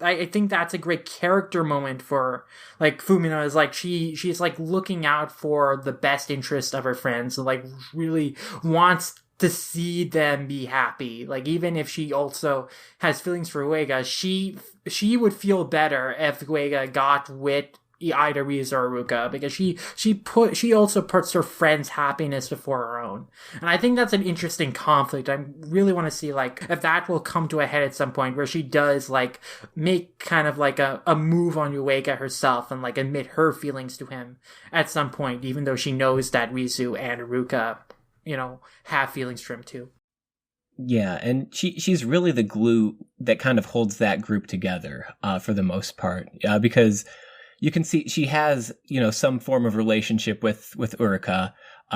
I think that's a great character moment for, like, Fumino, is, like, she's, like, looking out for the best interest of her friends, and, like, really wants to see them be happy. Like, even if she also has feelings for Uega, she would feel better if Uega got with either Rizu or Ruka, because she also puts her friend's happiness before her own. And I think that's an interesting conflict. I really want to see, like, if that will come to a head at some point, where she does, like, make kind of like a move on Yuiga herself and, like, admit her feelings to him at some point, even though she knows that Rizu and Ruka, you know, have feelings for him too. Yeah, and she's really the glue that kind of holds that group together, for the most part, because you can see she has, you know, some form of relationship with Uruka.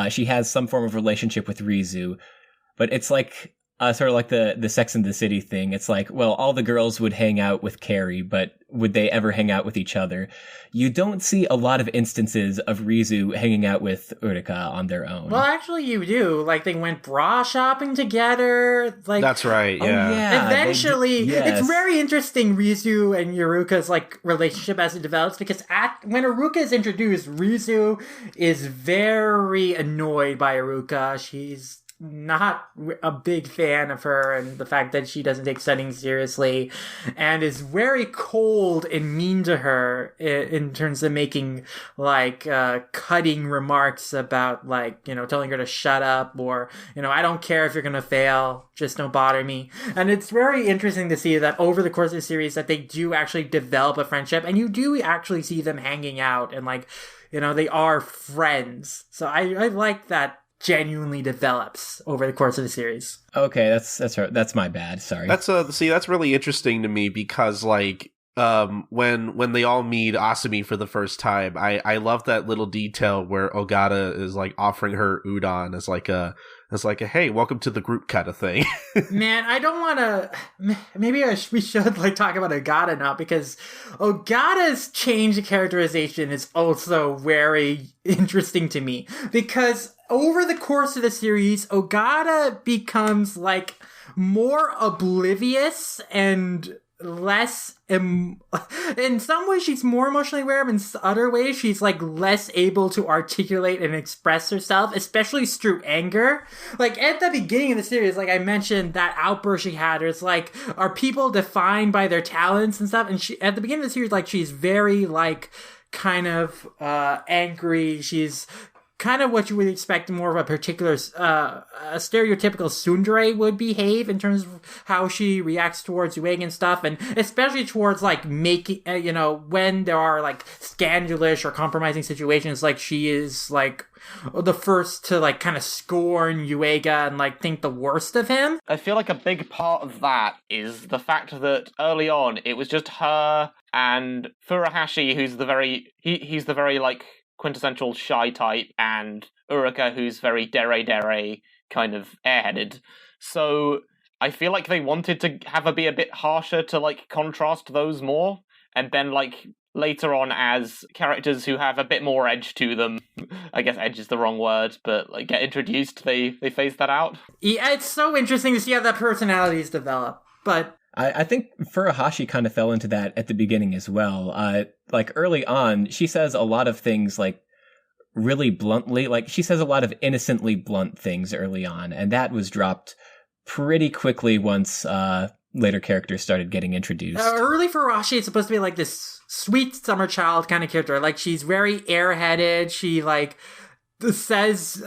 She has some form of relationship with Rizu, but it's like sort of like the Sex and the City thing. It's like, well, all the girls would hang out with Carrie, but would they ever hang out with each other? You don't see a lot of instances of Rizu hanging out with Uruka on their own. Well, actually, you do. Like, they went bra shopping together. Like, that's right. Yeah. Oh, yeah, eventually, yes. It's very interesting, Rizu and Yuruka's, like, relationship as it develops, because when Uruka is introduced, Rizu is very annoyed by Uruka. She's not a big fan of her and the fact that she doesn't take studying seriously, and is very cold and mean to her in terms of making, like, cutting remarks about, like, you know, telling her to shut up, or, you know, I don't care if you're gonna fail, just don't bother me. And it's very interesting to see that over the course of the series that they do actually develop a friendship, and you do actually see them hanging out, and, like, you know, they are friends. So I like that genuinely develops over the course of the series. Okay, that's my bad. Sorry. That's really interesting to me, because, like, when they all meet Asumi for the first time, I love that little detail where Ogata is, like, offering her udon as like a hey, welcome to the group kind of thing. Man, I don't want to. Maybe we should, like, talk about Ogata now, because Ogata's change of characterization is also very interesting to me, because over the course of the series, Ogata becomes, like, more oblivious and less in some ways she's more emotionally aware, but in other ways she's, like, less able to articulate and express herself, especially through anger. Like, at the beginning of the series, like I mentioned, that outburst she had, it's like, are people defined by their talents and stuff? And she, at the beginning of the series, like, she's very, like, kind of angry. She's kind of what you would expect more of a particular, a stereotypical tsundere would behave in terms of how she reacts towards Yuiga and stuff, and especially towards, like, making, you know, when there are, like, scandalous or compromising situations, like, she is, like, the first to, like, kind of scorn Yuiga and, like, think the worst of him. I feel like a big part of that is the fact that early on it was just her and Furuhashi, who's the very, he's the very, like, quintessential shy type, and Uruka, who's very dere kind of airheaded. So I feel like they wanted to have her be a bit harsher to, like, contrast those more, and then, like, later on as characters who have a bit more edge to them, I guess edge is the wrong word, but, like, get introduced, they phase that out. Yeah, it's so interesting to see how that personalities develop, but I think Furuhashi kind of fell into that at the beginning as well. Like, early on, she says a lot of things, like, really bluntly. Like, she says a lot of innocently blunt things early on, and that was dropped pretty quickly once later characters started getting introduced. Early Furuhashi is supposed to be, like, this sweet summer child kind of character. Like, she's very airheaded. She, like, says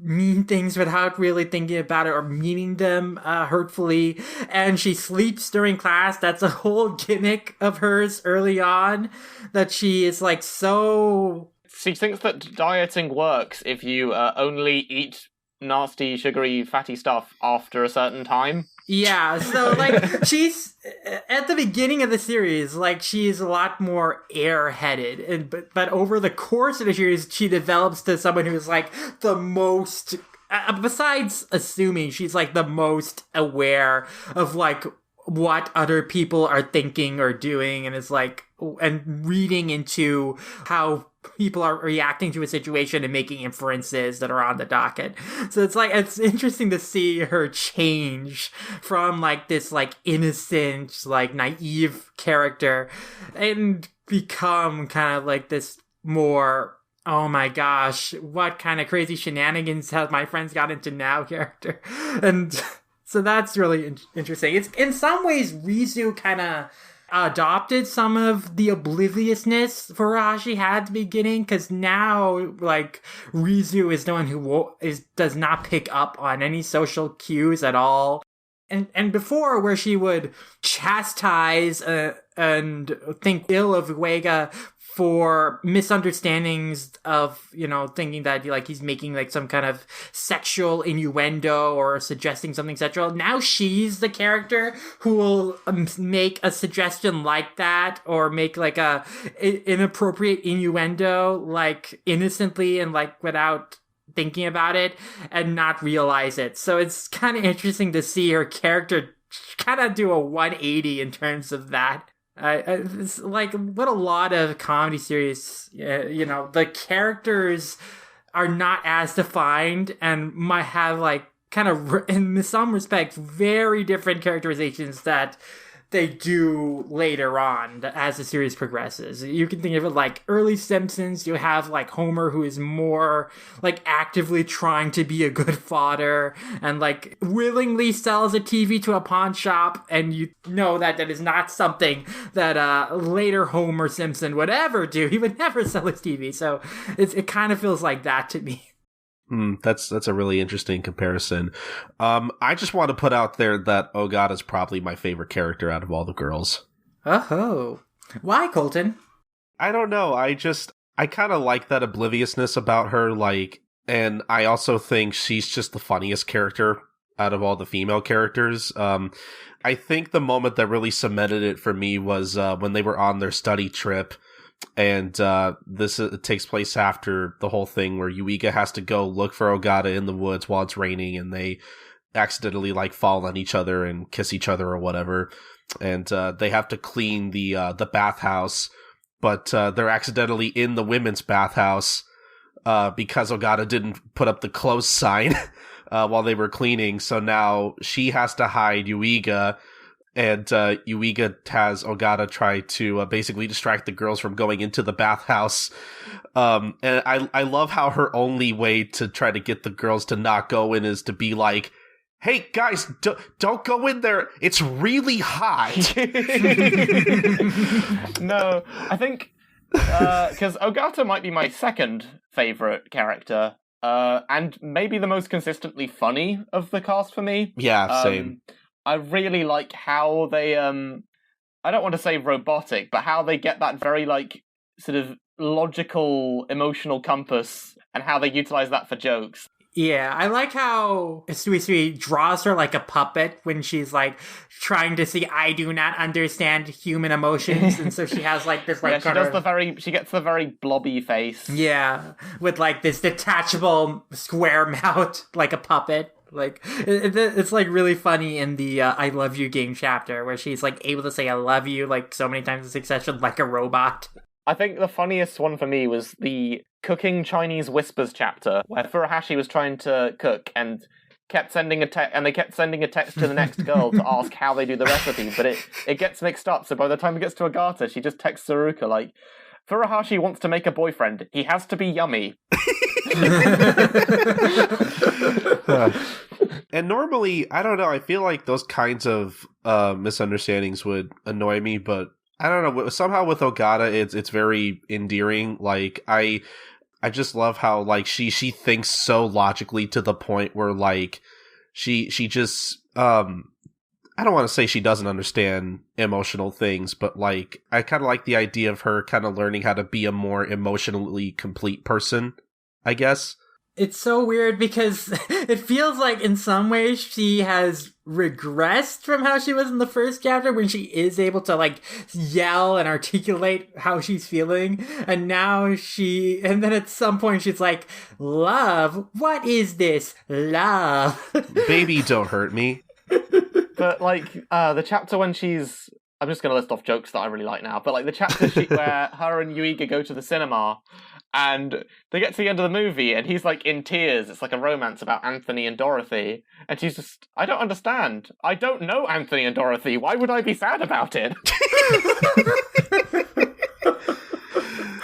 mean things without really thinking about it or meaning them hurtfully, and she sleeps during class. That's a whole gimmick of hers early on, that she is, like, so... She thinks that dieting works if you only eat nasty, sugary, fatty stuff after a certain time. Yeah, so, like, she's, at the beginning of the series, like, she's a lot more airheaded, and but over the course of the series, she develops to someone who's, like, the most, besides assuming, she's, like, the most aware of, like, what other people are thinking or doing, and is, like, and reading into how people are reacting to a situation and making inferences that are on the docket. So it's, like, it's interesting to see her change from, like, this, like, innocent, like, naive character and become kind of, like, this more, oh my gosh, what kind of crazy shenanigans have my friends got into now character. And so that's really interesting. It's, in some ways, Rizu kind of adopted some of the obliviousness Furuhashi had at the beginning, because now, like, Rizu is the one who does not pick up on any social cues at all. And before, where she would chastise and think ill of Uega for misunderstandings of, thinking that he's making like some kind of sexual innuendo or suggesting something sexual. Now she's the character who will make a suggestion like that, or make like a inappropriate innuendo, like innocently and like without thinking about it and not realize it. So it's kind of interesting to see her character kind of do a 180 in terms of that. It's like what a lot of comedy series, the characters are not as defined and might have like kind of, in some respects, very different characterizations that they do later on as the series progresses. You can think of it like early Simpsons. You have like Homer, who is more like actively trying to be a good father and like willingly sells a TV to a pawn shop, and you know that is not something that later Homer Simpson would ever do. He would never sell his TV. So it kind of feels like that to me. That's a really interesting comparison. I just want to put out there that Ogata is probably my favorite character out of all the girls. Oh, why, Colton? I don't know. I kind of like that obliviousness about her. Like, and I also think she's just the funniest character out of all the female characters. I think the moment that really cemented it for me was when they were on their study trip. And this takes place after the whole thing where Yuiga has to go look for Ogata in the woods while it's raining, and they accidentally like fall on each other and kiss each other or whatever. And they have to clean the bathhouse, but they're accidentally in the women's bathhouse because Ogata didn't put up the close sign while they were cleaning. So now she has to hide Yuiga. And Yuiga has Ogata try to basically distract the girls from going into the bathhouse. And I love how her only way to try to get the girls to not go in is to be like, hey, guys, don't go in there. It's really hot. No, I think because Ogata might be my second favorite character. And maybe the most consistently funny of the cast for me. Yeah, same. I really like how they, I don't want to say robotic, but how they get that very, like, sort of logical, emotional compass and how they utilize that for jokes. Yeah, I like how Tsutsui draws her like a puppet when she's, like, trying to see, I do not understand human emotions, and so she has, like, this, like, she gets the very blobby face. Yeah, with, like, this detachable square mouth, like a puppet. Like, it's like really funny in the I Love You game chapter where she's like able to say I love you like so many times in succession like a robot. I think the funniest one for me was the cooking Chinese whispers chapter where Furuhashi was trying to cook and kept sending a text to the next girl to ask how they do the recipe, but it gets mixed up. So by the time it gets to Ogata, she just texts Saruka like, Furuhashi wants to make a boyfriend. He has to be yummy. And normally, I don't know, I feel like those kinds of misunderstandings would annoy me, but I don't know, somehow with Ogata, it's very endearing. Like, I just love how, like, she thinks so logically to the point where, like, she just, I don't want to say she doesn't understand emotional things, but, like, I kind of like the idea of her kind of learning how to be a more emotionally complete person, I guess. It's so weird because it feels like in some ways she has regressed from how she was in the first chapter when she is able to like yell and articulate how she's feeling. And now and then at some point she's like, love? What is this? Love? Baby, don't hurt me. But like the chapter when she's, I'm just going to list off jokes that I really like now, but like the chapter where her and Yuiga go to the cinema and they get to the end of the movie and he's like in tears. It's like a romance about Anthony and Dorothy. And she's just, I don't understand. I don't know Anthony and Dorothy. Why would I be sad about it?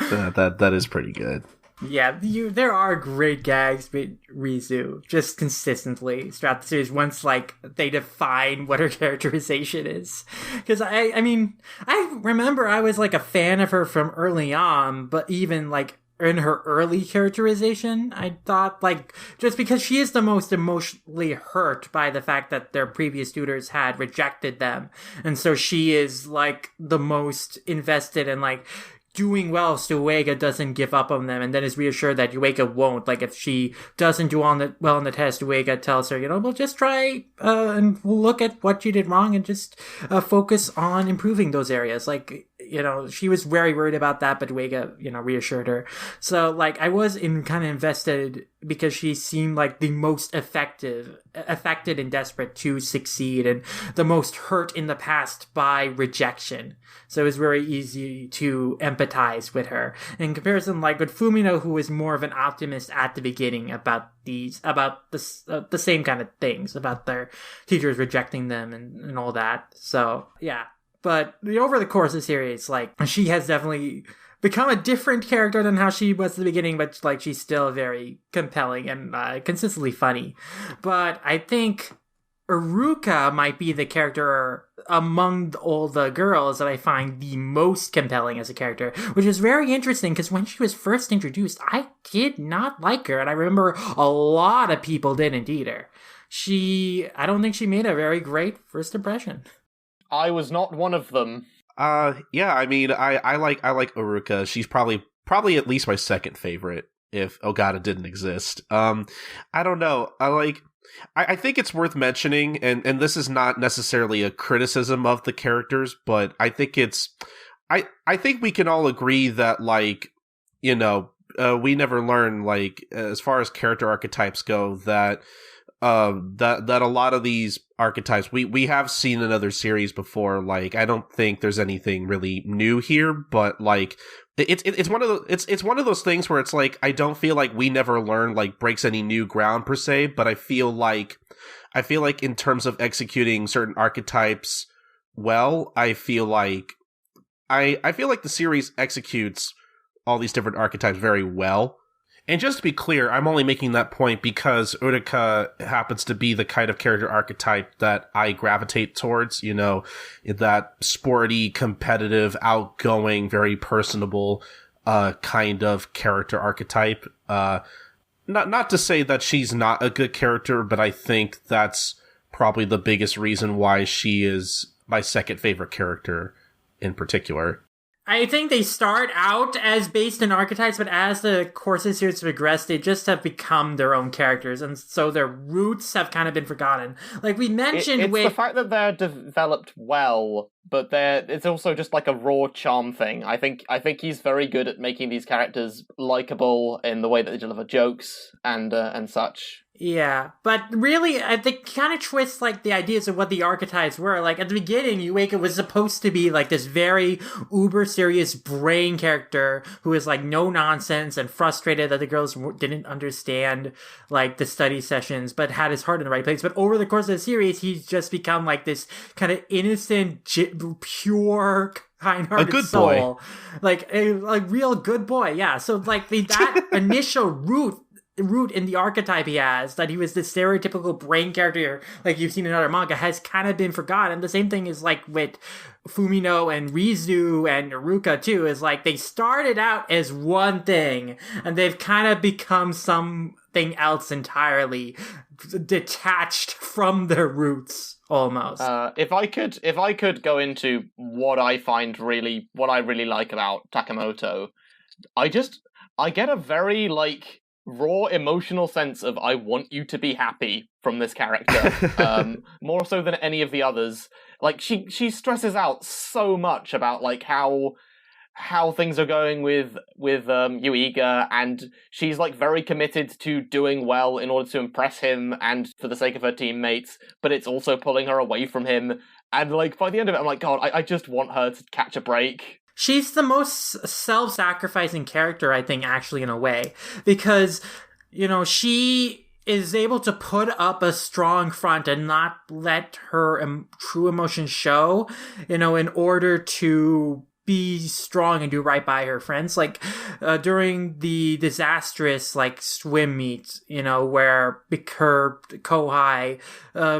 That is pretty good. Yeah, there are great gags with Rizu, just consistently throughout the series, once, like, they define what her characterization is. Because, I mean, I remember I was, like, a fan of her from early on, but even, like, in her early characterization, I thought, like, just because she is the most emotionally hurt by the fact that their previous tutors had rejected them, and so she is, like, the most invested in, like, doing well so Yuiga doesn't give up on them, and then is reassured that Yuiga won't. Like, if she doesn't do well on the test, Yuiga tells her, well, just try and look at what you did wrong and just focus on improving those areas. Like, she was very worried about that, but Yuiga, reassured her. So, like, I was kind of invested because she seemed like the most affected and desperate to succeed, and the most hurt in the past by rejection. So it was very easy to empathize with her. In comparison, like, with Fumino, who was more of an optimist at the beginning about the same kind of things, about their teachers rejecting them and all that. So, yeah. But over the course of the series, like, she has definitely become a different character than how she was at the beginning, but, like, she's still very compelling and consistently funny. But I think Iruka might be the character among all the girls that I find the most compelling as a character, which is very interesting because when she was first introduced, I did not like her, and I remember a lot of people didn't either. I don't think she made a very great first impression. I was not one of them. Yeah, I mean, I like Iruka. She's probably at least my second favorite if Ogata didn't exist. I don't know. I think it's worth mentioning, and this is not necessarily a criticism of the characters, but I think I think we can all agree that, like, we never learn, like, as far as character archetypes go, that a lot of these archetypes we have seen in other series before. Like, I don't think there's anything really new here, but, like, it's one of those things where it's like, I don't feel like We Never Learn, like, breaks any new ground per se, but I feel like in terms of executing certain archetypes well, I feel like the series executes all these different archetypes very well. And just to be clear, I'm only making that point because Uruka happens to be the kind of character archetype that I gravitate towards, that sporty, competitive, outgoing, very personable kind of character archetype. Not to say that she's not a good character, but I think that's probably the biggest reason why she is my second favorite character in particular. I think they start out as based in archetypes, but as the course of the series progress, they just have become their own characters, and so their roots have kind of been forgotten. Like we mentioned, it's the fact that they're developed well, but it's also just like a raw charm thing. I think he's very good at making these characters likable in the way that they deliver jokes and such. Yeah, but really, they kind of twist, like, the ideas of what the archetypes were. Like, at the beginning, Yuiga was supposed to be, like, this very uber-serious brain character who is, like, no-nonsense and frustrated that the girls didn't understand, like, the study sessions, but had his heart in the right place. But over the course of the series, he's just become, like, this kind of innocent, pure, kind-hearted good soul. Boy. Like, a real good boy, yeah. So, like, that initial root in the archetype he has, that he was this stereotypical brain character like you've seen in other manga, has kind of been forgotten. The same thing is like with Fumino and Rizu and Iruka too, is like they started out as one thing and they've kind of become something else entirely, detached from their roots almost. If I could go into what I really like about Takamoto, I get a very, like, raw emotional sense of I want you to be happy from this character, more so than any of the others. Like, she stresses out so much about, like, how things are going with Yuiga, and she's, like, very committed to doing well in order to impress him and for the sake of her teammates, but it's also pulling her away from him. And, like, by the end of it, I'm like, God, I just want her to catch a break. She's the most self-sacrificing character, I think, actually, in a way. Because, she is able to put up a strong front and not let her true emotions show, in order to be strong and do right by her friends. Like during the disastrous like swim meet, where her Kohai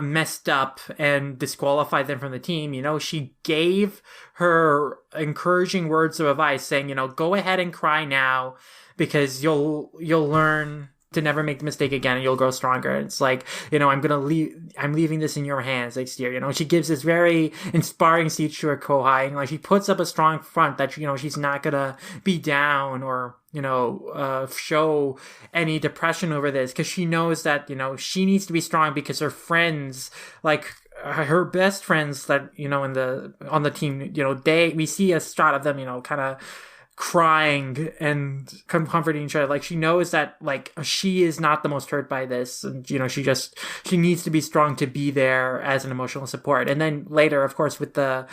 messed up and disqualified them from the team, she gave her encouraging words of advice saying, go ahead and cry now because you'll learn to never make the mistake again and you'll grow stronger. And it's like, I'm leaving this in your hands next year. She gives this very inspiring speech to her Kohai, and like she puts up a strong front that she's not gonna be down or show any depression over this, because she knows that she needs to be strong because her friends, like her best friends that on the team, we see a shot of them kind of crying and comforting each other. Like she knows that like she is not the most hurt by this, and she needs to be strong to be there as an emotional support. And then later, of course, with the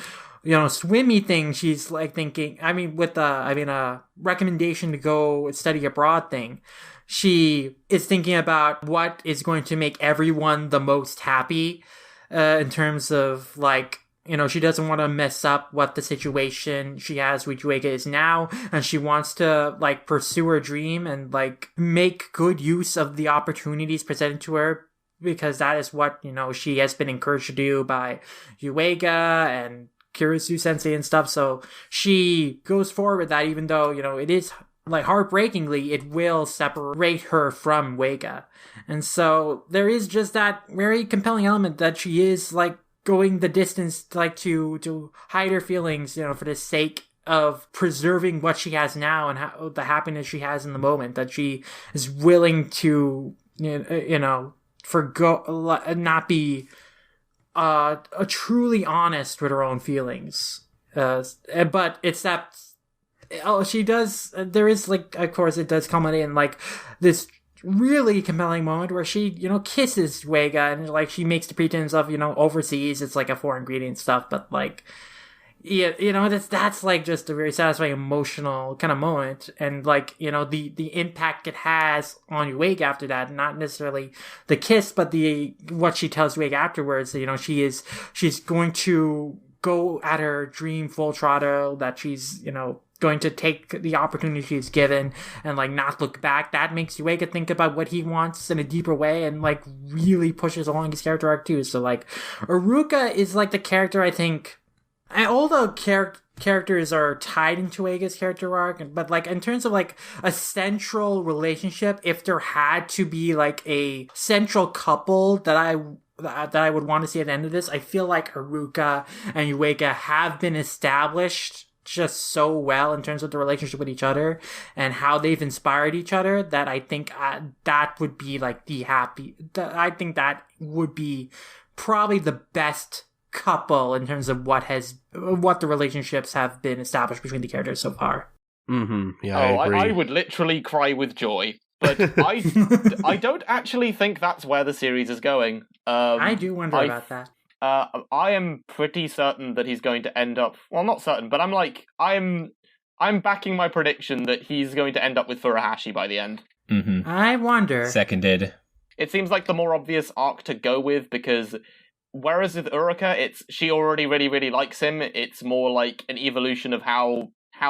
swimmy thing, she's like thinking, with a recommendation to go study abroad thing, she is thinking about what is going to make everyone the most happy in terms of like, she doesn't want to mess up what the situation she has with Yuiga is now, and she wants to like pursue her dream and like make good use of the opportunities presented to her, because that is what she has been encouraged to do by Yuiga and Kirisu sensei and stuff. So she goes forward with that, even though it is like heartbreakingly it will separate her from Yuiga. And so there is just that very compelling element that she is like going the distance, like to hide her feelings, for the sake of preserving what she has now and how the happiness she has in the moment, that she is willing to, forgo, not be truly honest with her own feelings. But it's that, she does, there is like, of course it does culminate in like this really compelling moment where she, kisses Yuiga, and like she makes the pretense of, overseas, it's like a foreign ingredient stuff, but like, that's like just a very satisfying emotional kind of moment. And like, the impact it has on Yuiga after that, not necessarily the kiss, but what she tells Yuiga afterwards, she's going to go at her dream full throttle, that she's, going to take the opportunity she's given and like not look back. That makes Yuiga think about what he wants in a deeper way and like really pushes along his character arc too. So like Aruka is like the character, I think, all the characters are tied into Yuiga's character arc, but like in terms of like a central relationship, if there had to be like a central couple that I would want to see at the end of this, I feel like Aruka and Yuiga have been established just so well in terms of the relationship with each other and how they've inspired each other, that I think that would be like I think that would be probably the best couple in terms of what the relationships have been established between the characters so far. Mm-hmm. Yeah, I agree. I would literally cry with joy, but I don't actually think that's where the series is going. I do wonder about that. I am pretty certain that he's going to end up... Well, not certain, but I'm backing my prediction that he's going to end up with Furuhashi by the end. Mm-hmm. I wonder. Seconded. It seems like the more obvious arc to go with, because whereas with Uruka, she already really, really likes him. It's more like an evolution of how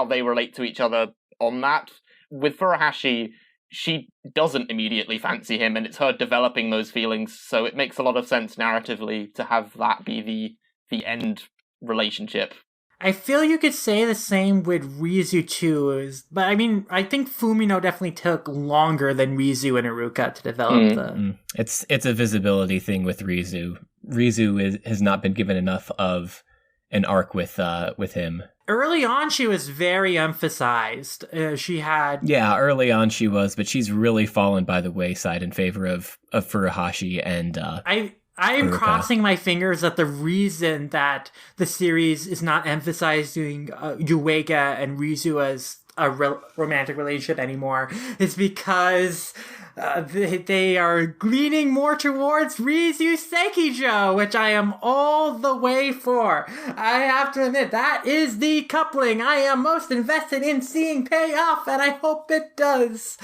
they relate to each other on that. With Furuhashi, she doesn't immediately fancy him, and it's her developing those feelings, so it makes a lot of sense narratively to have that be the end relationship. I feel you could say the same with Rizu too, but I mean, I think Fumino definitely took longer than Rizu and Aruka to develop It's a visibility thing with Rizu. Rizu has not been given enough of an arc with him. Early on, she was very emphasized. Early on she was, but she's really fallen by the wayside in favor of Furuhashi and I am crossing my fingers that the reason that the series is not emphasizing Yuiga and Rizu as a romantic relationship anymore is because they are leaning more towards Rizu Sekijo, which I am all the way for. I have to admit, that is the coupling I am most invested in seeing pay off, and I hope it does.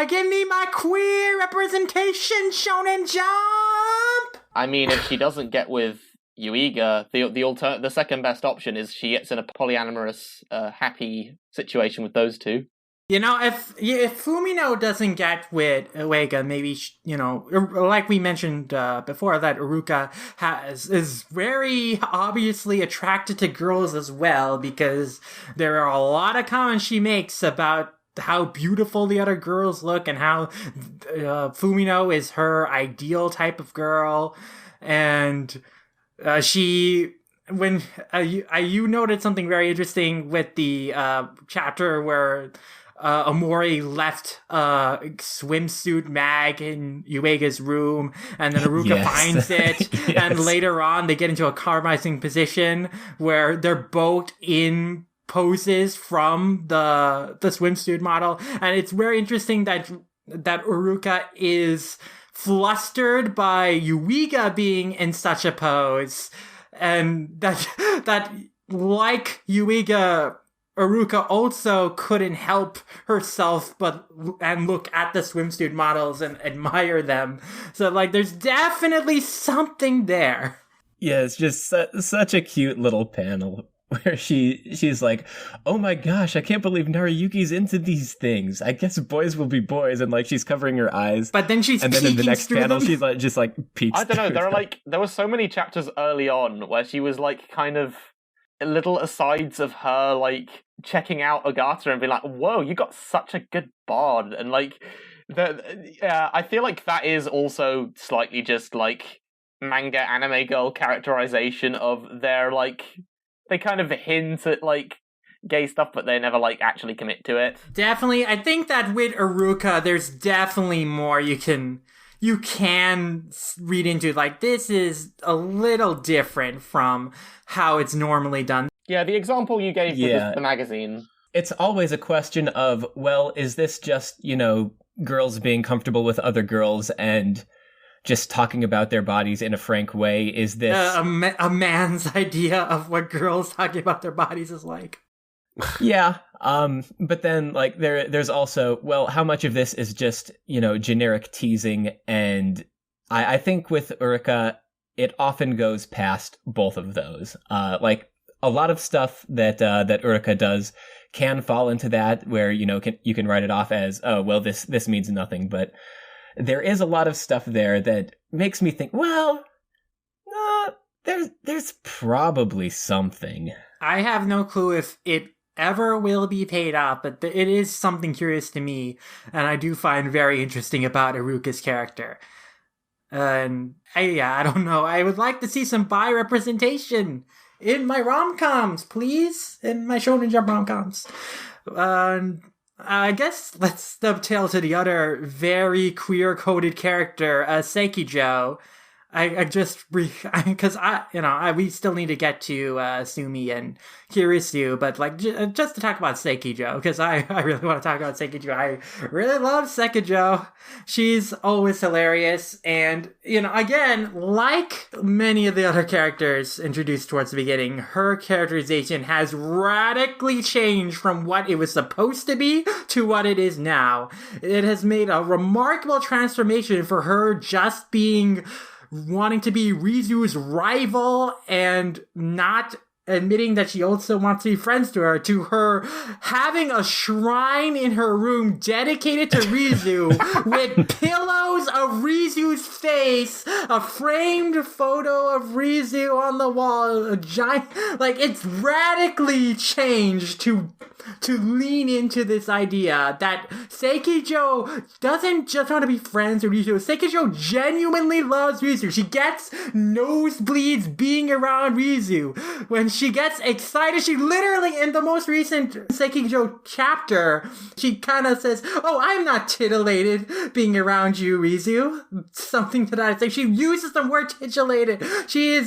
Give me my queer representation, Shonen Jump! I mean, if she doesn't get with Yuiga, the second best option is she gets in a polyamorous, happy situation with those two. You know, if Fumino doesn't get with Uega, maybe, like we mentioned before, that Uruka is very obviously attracted to girls as well, because there are a lot of comments she makes about how beautiful the other girls look and how Fumino is her ideal type of girl. And you noted something very interesting with the chapter where Amori left swimsuit mag in Uega's room, and then Aruka finds it, and later on they get into a compromising position where they're both in poses from the swimsuit model, and it's very interesting that Uruka is flustered by Yuiga being in such a pose, and that like Yuiga, Uruka also couldn't help herself and look at the swimsuit models and admire them. So, like, there's definitely something there. Yeah, it's just such a cute little panel where she's like, oh my gosh, I can't believe Nariyuki's into these things. I guess boys will be boys, and like she's covering her eyes. But then and then in the next panel, she's like just like peeks. I don't know. There were so many chapters early on where she was like kind of little asides of her like checking out Ogata and being like, whoa, you got such a good bod. And like I feel like that is also slightly just like manga anime girl characterization of their like, they kind of hint at like gay stuff, but they never like actually commit to it. Definitely. I think that with Uruka, there's definitely more you can read into. Like, this is a little different from how it's normally done. Yeah, the example you gave with the magazine. It's always a question of, well, is this just, girls being comfortable with other girls and just talking about their bodies in a frank way? Is this a man's idea of what girls talking about their bodies is like? Yeah. But then like there's also, well, how much of this is just, generic teasing? And I think with Uruka, it often goes past both of those. Like a lot of stuff that Uruka does can fall into that, where, you can write it off as, oh, well, this means nothing. But there is a lot of stuff there that makes me think, well, there's probably something. I have no clue if it ever will be paid off, but it is something curious to me, and I do find very interesting about Iruka's character. And I don't know. I would like to see some bi representation in my romcoms, please, in my Shonen Jump romcoms. I guess let's dovetail to the other very queer-coded character, Sekijo. We still need to get to Sumi and Kirisu, but like just to talk about Sekijo, because I really want to talk about Sekijo. I really love Sekijo. She's always hilarious, and again, like many of the other characters introduced towards the beginning, her characterization has radically changed from what it was supposed to be to what it is now. It has made a remarkable transformation for her just being wanting to be Rizu's rival and not admitting that she also wants to be friends to her having a shrine in her room dedicated to Rizu with pillows of Rizu's face, a framed photo of Rizu on the wall, a giant, like, it's radically changed to lean into this idea that Sekijo doesn't just want to be friends with Rizu. Sekijo genuinely loves Rizu. She gets nosebleeds being around Rizu. When she gets excited, she literally, in the most recent Sekijo chapter, she kind of says, oh, I'm not titillated being around you, Rizu. Something to that. She uses the word titillated. She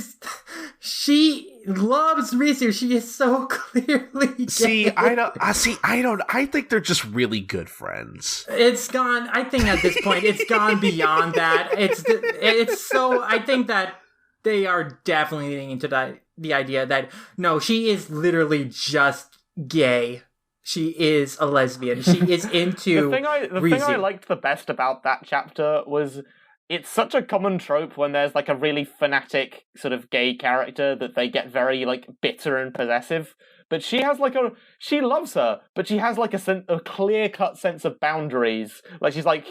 loves Rizu. She is so clearly gay. I think they're just really good friends. It's gone. I think at this point, it's gone beyond that. I think that they are definitely leaning into the idea that, no, she is literally just gay. She is a lesbian. She is into the thing I liked the best about that chapter was it's such a common trope when there's like a really fanatic sort of gay character that they get very like bitter and possessive. But she has she loves her, but she has like a clear-cut sense of boundaries. Like she's like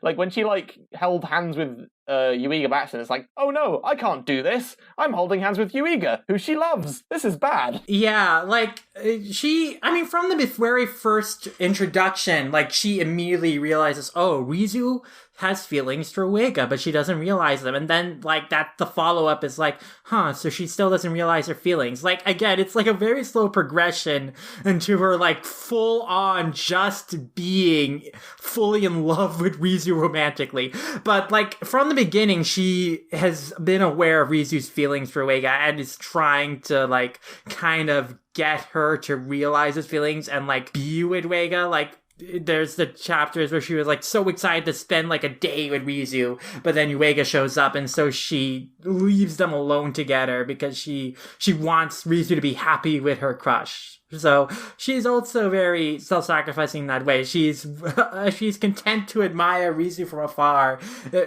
when she like held hands with Yuiga by accident, it's like, oh no, I can't do this. I'm holding hands with Yuiga, who she loves. This is bad. Yeah, like from the very first introduction, like she immediately realizes, oh, Rizu has feelings for Yuiga, but she doesn't realize them. And then like the follow-up is like, so she still doesn't realize her feelings. Like, again, it's like a very slow progression into her like full on just being fully in love with Rizu romantically. But like from the beginning, she has been aware of Rizu's feelings for Yuiga and is trying to like kind of get her to realize his feelings and like be with Yuiga. Like, there's the chapters where she was like so excited to spend like a day with Rizu, but then Yuiga shows up, and so she leaves them alone together because she wants Rizu to be happy with her crush. So she's also very self-sacrificing in that way. She's content to admire Rizu from afar,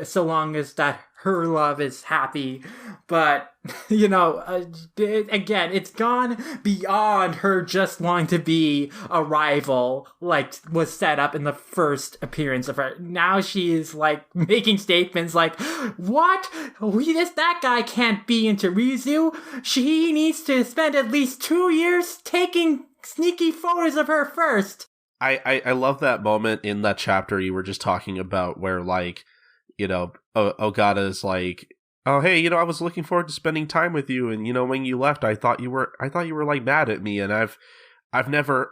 so long as that her love is happy. But, again, it's gone beyond her just wanting to be a rival, like was set up in the first appearance of her. Now she's like making statements like, what? That guy can't be into Rizu. She needs to spend at least 2 years taking sneaky photos of her first. I love that moment in that chapter you were just talking about where, like, Ogata's like, oh, hey, I was looking forward to spending time with you, and when you left, I thought you were like mad at me, and I've never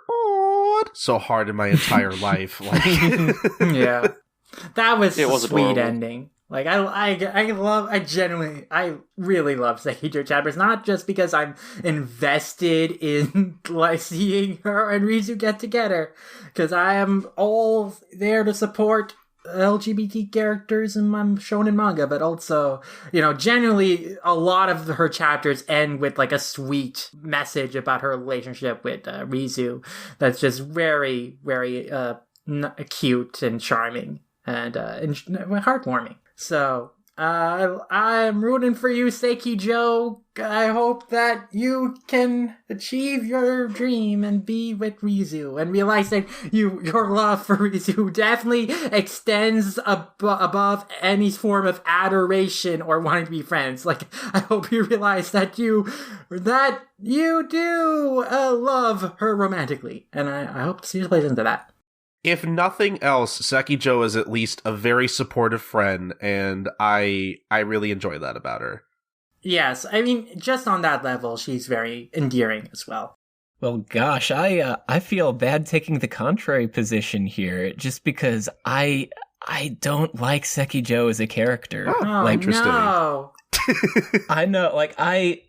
so hard in my entire life. Like, yeah, that was a sweet adorable ending. Like, I really love Sekiro chapters, not just because I'm invested in like seeing her and Rizu get together, because I am all there to support LGBT characters in my shonen manga, but also, generally a lot of her chapters end with like a sweet message about her relationship with Rizu that's just very, very cute and charming and heartwarming. So I'm rooting for you, Sekiro. I hope that you can achieve your dream and be with Rizu, and realize that your love for Rizu definitely extends above any form of adoration or wanting to be friends. Like, I hope you realize that you do love her romantically, and I hope the series plays into that. If nothing else, Sekiro is at least a very supportive friend, and I really enjoy that about her. Yes, just on that level, she's very endearing as well. Well, gosh, I feel bad taking the contrary position here, just because I don't like Sekiro as a character. Oh, interesting. No. I know, like, I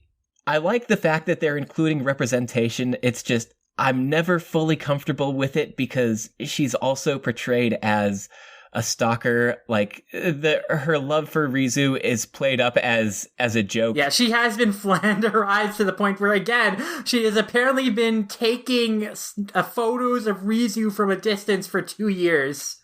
like the fact that they're including representation. It's just, I'm never fully comfortable with it because she's also portrayed as a stalker. Like, her love for Rizu is played up as a joke. Yeah, she has been flanderized to the point where, again, she has apparently been taking photos of Rizu from a distance for 2 years.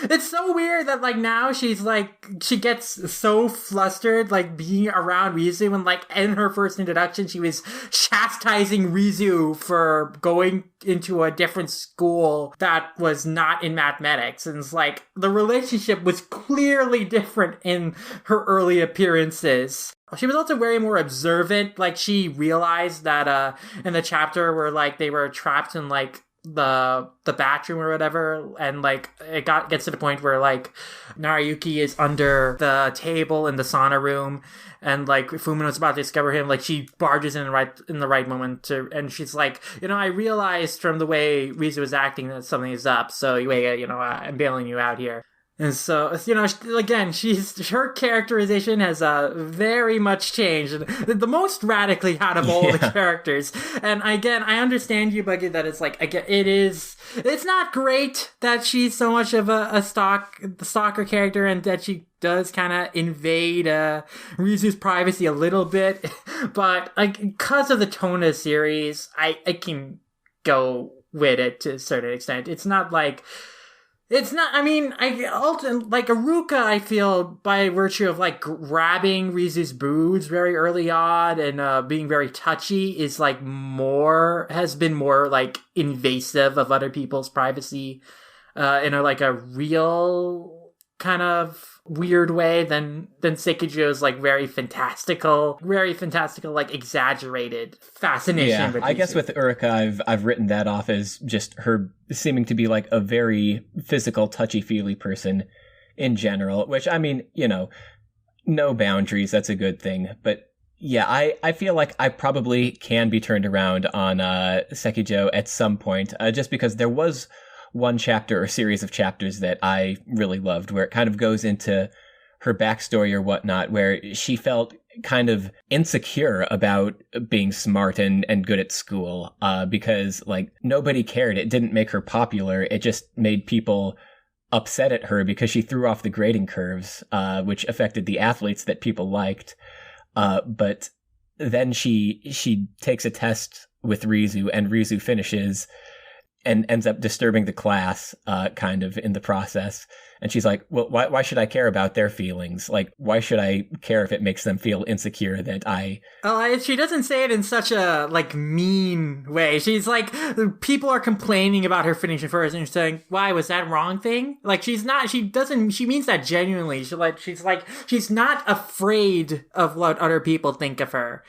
It's so weird that, like, now she's, like, she gets so flustered, like, being around Rizu, and, like, in her first introduction, she was chastising Rizu for going into a different school that was not in mathematics, and it's like, the relationship was clearly different in her early appearances. She was also very more observant. Like, she realized that, in the chapter where, like, they were trapped in, like, the bathroom or whatever, and like it gets to the point where like Nariyuki is under the table in the sauna room, and like Fumino's about to discover him, like she barges in the right moment and she's like, I realized from the way Rizu was acting that something is up, so I'm bailing you out here. And so, again, her characterization has very much changed, the most radically out of all the characters. And again, I understand you, Buggy, that it's like, again, it's not great that she's so much of a stalker character, and that she does kind of invade Rizu's privacy a little bit. But because of the tone of the series, I can go with it to a certain extent. It's not like, It's not, I mean, like Aruka, I feel, by virtue of, like, grabbing Rizu's boobs very early on and being very touchy, is, like, has been more, like, invasive of other people's privacy in a real kind of weird way than Sekijo's, like, very fantastical, like, exaggerated fascination with I guess with Uruka, I've written that off as just her seeming to be, like, a very physical, touchy-feely person in general, which, I mean, no boundaries, that's a good thing. But, yeah, I feel like I probably can be turned around on Sekijo at some point, just because there was one chapter or series of chapters that I really loved, where it kind of goes into her backstory or whatnot, where she felt kind of insecure about being smart and good at school, because, like, nobody cared. It didn't make her popular. It just made people upset at her because she threw off the grading curves, which affected the athletes that people liked. But then she takes a test with Rizu, and Rizu finishes and ends up disturbing the class, kind of, in the process. And she's like, well, why should I care about their feelings? Like, why should I care if it makes them feel insecure that I... Oh, she doesn't say it in such a, like, mean way. She's like, people are complaining about her finishing first, and she's saying, why, was that wrong thing? Like, she means that genuinely. She's not afraid of what other people think of her.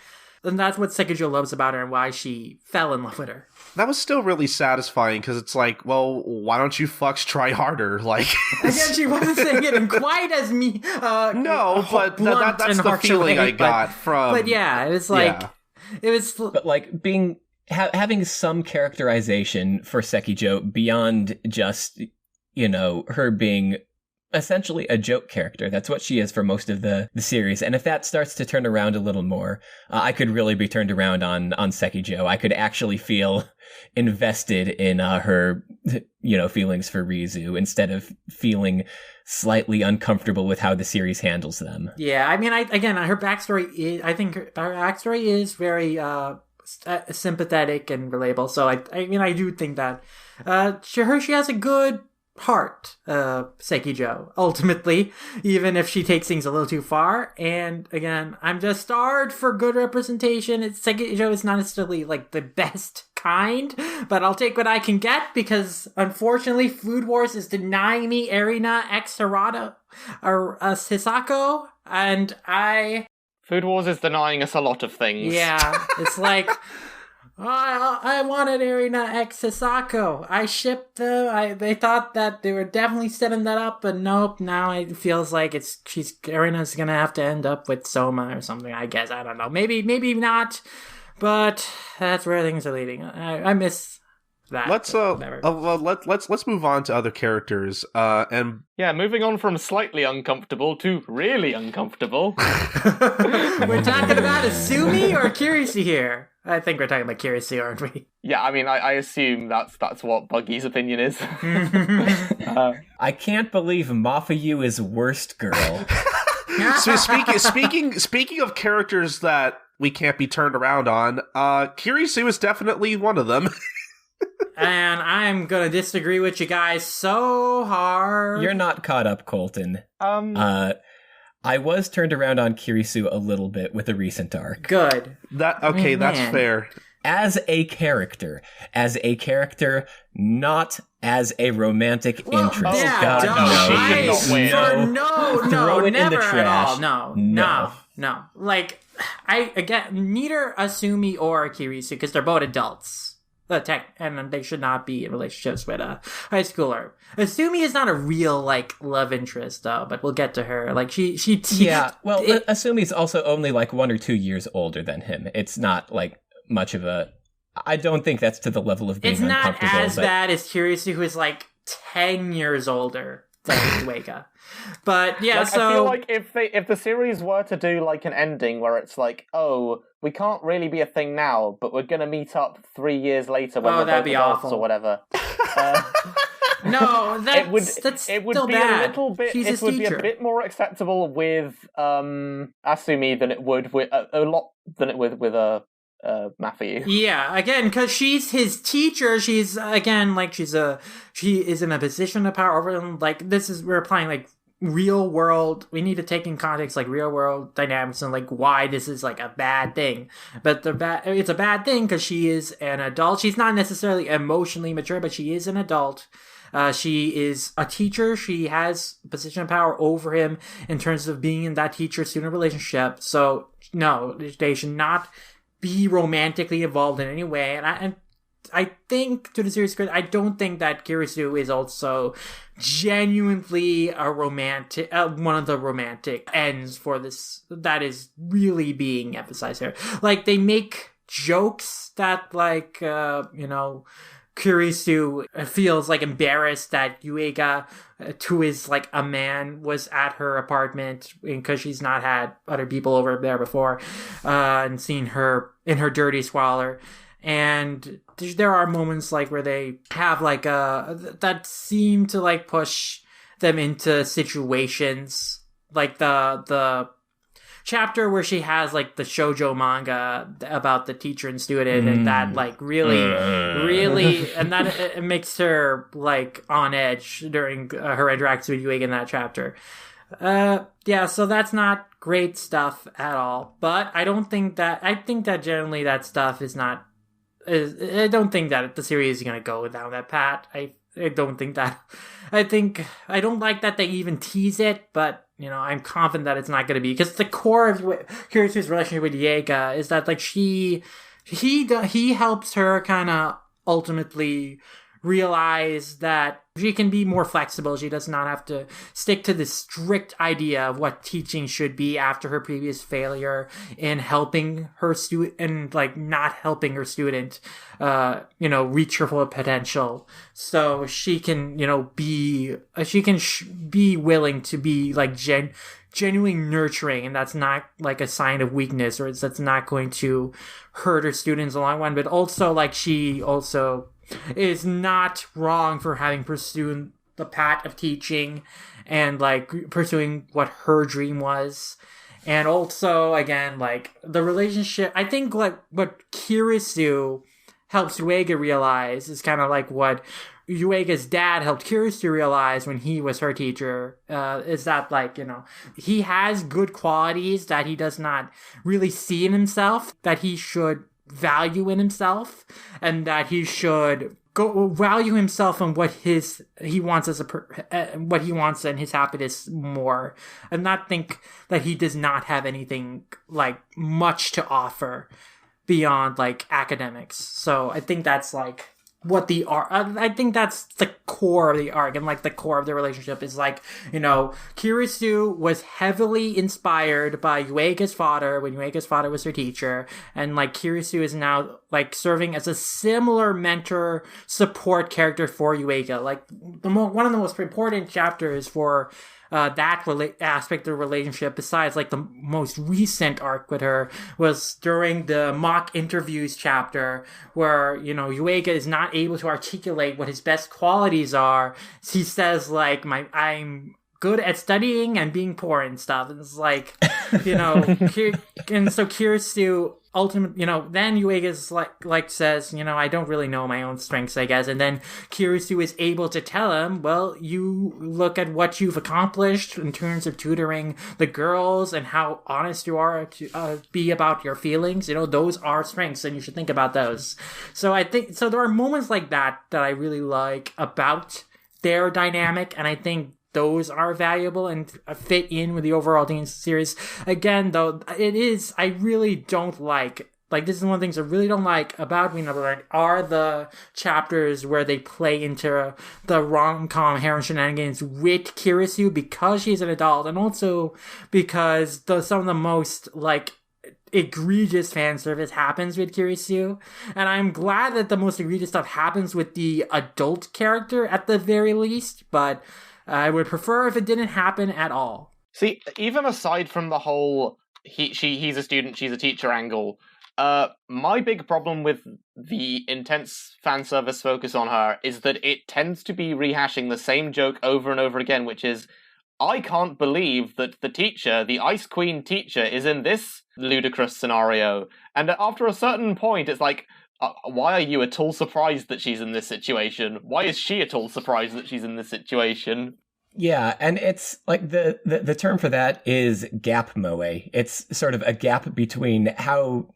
And that's what Sekijo loves about her and why she fell in love with her. That was still really satisfying because it's like, well, why don't you fucks try harder? Like, again, she wasn't saying it in quite as me. No, but that's the feeling I got from. But yeah, it was like, it was. But like having some characterization for Sekijo beyond just her being essentially a joke character. That's what she is for most of the series. And if that starts to turn around a little more, I could really be turned around on Sekijo. I could actually feel invested in her, feelings for Rizu instead of feeling slightly uncomfortable with how the series handles them. Yeah, I mean, her backstory is, I think her backstory is very sympathetic and relatable. So I do think that she has a good heart, Sekijo, ultimately, even if she takes things a little too far. And again, I'm just starved for good representation. Sekijo is not necessarily like the best kind, but I'll take what I can get because unfortunately Food Wars is denying me Erina X Hirata or Hisako, and Food Wars is denying us a lot of things. Yeah, it's like I wanted Erina X Hisako. I shipped them. They thought that they were definitely setting that up, but nope. Now it feels like Erina's gonna have to end up with Soma or something. I guess, I don't know. Maybe not. But that's where things are leading. I miss that. Let's move on to other characters. Moving on from slightly uncomfortable to really uncomfortable. We're talking about Asumi or Kirisi here. I think we're talking about Kirisi, aren't we? Yeah, I mean, I assume that's what Buggy's opinion is. I can't believe Mafuyu is worst girl. So speaking of characters that we can't be turned around on, Kirisi is definitely one of them. And I'm gonna disagree with you guys so hard. You're not caught up, Colton. I was turned around on Kirisu a little bit with a recent arc. Good. That's fair. As a character, not as a romantic interest. Yeah, no, Throw it never in the trash. At all. No. Like, neither Asumi or Kirisu, because they're both adults. And they should not be in relationships with a high schooler. Asumi is not a real, like, love interest, though, but we'll get to her. Like, Asumi's also only, like, 1 or 2 years older than him. It's not, like, much of a... I don't think that's to the level of being uncomfortable. It's not as bad as Kirisu, who is, like, 10 years older than Yuiga. But, yeah, I feel like if the series were to do, like, an ending where it's like, oh, we can't really be a thing now, but we're gonna meet up 3 years later when we're both adults or whatever. No, that's it would still be bad. A little bit. She's it would be a bit more acceptable with Asumi than it would with a lot than it would with Matthew. Yeah, again, because she's his teacher. She's again like she is in a position of power over him. Like we're applying like real world. We need to take in context like real world dynamics and like why this is like a bad thing. But it's a bad thing because she is an adult. She's not necessarily emotionally mature, but she is an adult. She is a teacher. She has a position of power over him in terms of being in that teacher-student relationship. So no, they should not be romantically involved in any way. And I think, to the series credit, I don't think that Kirisu is also genuinely a romantic, one of the romantic ends for this that is really being emphasized here. Like, they make jokes that, like, Kirisu feels like embarrassed that Yuiga, who is like a man, was at her apartment because she's not had other people over there before, and seen her in her dirty squalor. And there are moments like where they have like that seem to like push them into situations like the chapter where she has like the shoujo manga about the teacher and student, and that like really and that it makes her like on edge during her interaction with Yuiga in that chapter. So that's not great stuff at all. But I think that generally that stuff is not. I don't think that the series is gonna go down that path. I don't think that. I don't like that they even tease it, but I'm confident that it's not going to be, because the core of Kirisu's relationship with Yuiga is that like he helps her kind of ultimately realize that she can be more flexible. She does not have to stick to the strict idea of what teaching should be after her previous failure in helping her student and like not helping her student, reach her full potential. So she can, be willing to be like genuinely nurturing, and that's not like a sign of weakness, or that's not going to hurt her students in the long run. But also like she also is not wrong for having pursued the path of teaching and like pursuing what her dream was. And also again, like the relationship, I think like what Kirisu helps Yuiga realize is kind of like what Yuiga's dad helped Kirisu realize when he was her teacher, is that like, he has good qualities that he does not really see in himself, that he should value in himself, and that he should go value himself on what he wants what he wants and his happiness more, and not think that he does not have anything like much to offer beyond like academics. So I think that's like what the arc, I think that's the core of the arc, and like the core of the relationship is like, Kirisu was heavily inspired by Yuiga's father when Yuiga's father was her teacher, and like Kirisu is now like serving as a similar mentor support character for Yuiga. Like one of the most important chapters for that aspect of the relationship, besides like the most recent arc with her, was during the mock interviews chapter where, Yuiga is not able to articulate what his best qualities are. He says like, I'm good at studying and being poor and stuff. And it's like, and so Kirisu ultimately, then Yuiga's like says, I don't really know my own strengths, I guess. And then Kirisu is able to tell him, well, you look at what you've accomplished in terms of tutoring the girls and how honest you are to be about your feelings. Those are strengths, and you should think about those. So I think, so there are moments like that I really like about their dynamic, and I think those are valuable and fit in with the overall theme series. Again, though, I really don't like, this is one of the things I really don't like about We Never Learned, are the chapters where they play into the romcom harem shenanigans with Kirisu, because she's an adult, and also because some of the most, egregious fan service happens with Kirisu. And I'm glad that the most egregious stuff happens with the adult character at the very least, but I would prefer if it didn't happen at all. See, even aside from the whole he's a student, she's a teacher angle, my big problem with the intense fan service focus on her is that it tends to be rehashing the same joke over and over again, which is, I can't believe that the teacher, the Ice Queen teacher, is in this ludicrous scenario. And after a certain point, it's like, why are you at all surprised that she's in this situation? Why is she at all surprised that she's in this situation? Yeah, and it's like the term for that is gap moe. It's sort of a gap between how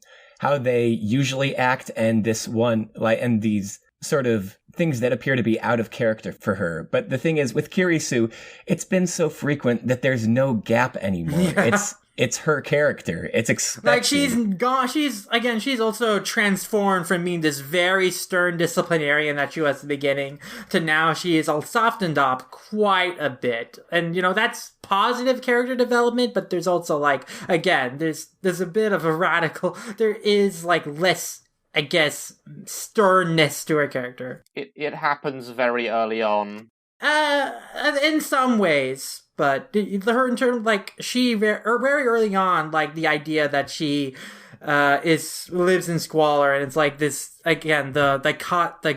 they usually act and this one, like, and these sort of things that appear to be out of character for her. But the thing is, with Kirisu, it's been so frequent that there's no gap anymore. Yeah. It's her character. It's expected. Like, she's gone. She's also transformed from being this very stern disciplinarian that she was at the beginning to now she is all softened up quite a bit. And, that's positive character development, but there's also, like, again, there's a bit of a radical, there is, like, less, I guess, sternness to her character. It happens very early on. In some ways. But her in terms, like, she very early on, like, the idea that she lives in squalor, and it's like this, again, the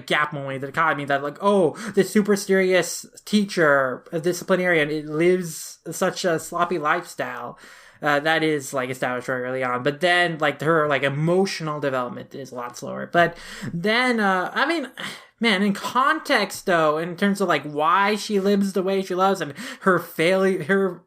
gap moment, the dichotomy that, like, oh, this super serious teacher, a disciplinarian, it lives such a sloppy lifestyle. That is, like, established very early on. But then, like, her, like, emotional development is a lot slower. But then, man, in context, though, in terms of, like, why she lives the way she loves and her failure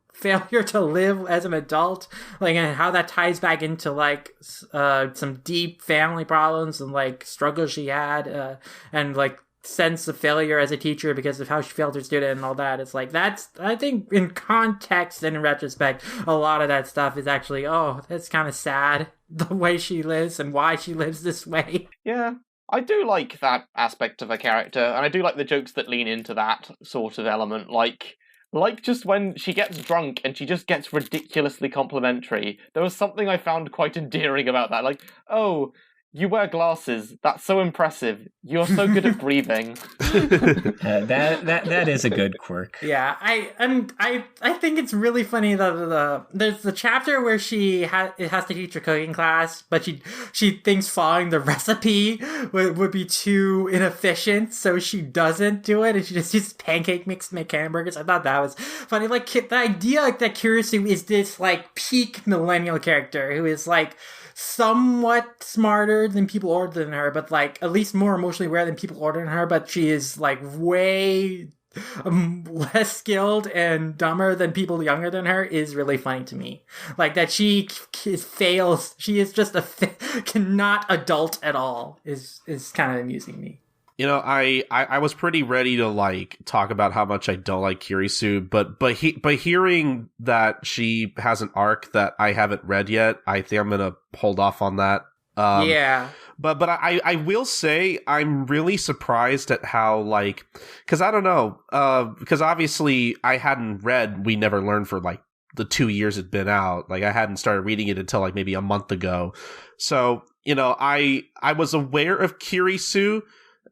to live as an adult, like, and how that ties back into, like, some deep family problems and, like, struggles she had, and, like, sense of failure as a teacher because of how she failed her student and all that. It's like, that's, I think, in context and in retrospect, a lot of that stuff is actually, that's kind of sad, the way she lives and why she lives this way. Yeah, I do like that aspect of her character, and I do like the jokes that lean into that sort of element, like just when she gets drunk and she just gets ridiculously complimentary. There was something I found quite endearing about that, like, oh, you wear glasses. That's so impressive. You're so good at breathing. That is a good quirk. Yeah, I think it's really funny that there's the chapter where she has to teach a cooking class, but she thinks following the recipe would be too inefficient, so she doesn't do it, and she just uses pancake mix to make hamburgers. I thought that was funny. Like, the idea, like, that Kirisu is this, like, peak millennial character who is, like, somewhat smarter than people older than her, but, like, at least more emotionally aware than people older than her, but she is, like, way less skilled and dumber than people younger than her is really funny to me. Like, that she fails, she is just cannot adult at all is kind of amusing me. I was pretty ready to, like, talk about how much I don't like Kirisu, but hearing that she has an arc that I haven't read yet, I think I'm gonna hold off on that. Yeah. But I will say I'm really surprised at how, like, because I don't know, because obviously I hadn't read We Never Learn for, like, the 2 years it'd been out. Like, I hadn't started reading it until, like, maybe a month ago. So, I was aware of Kirisu.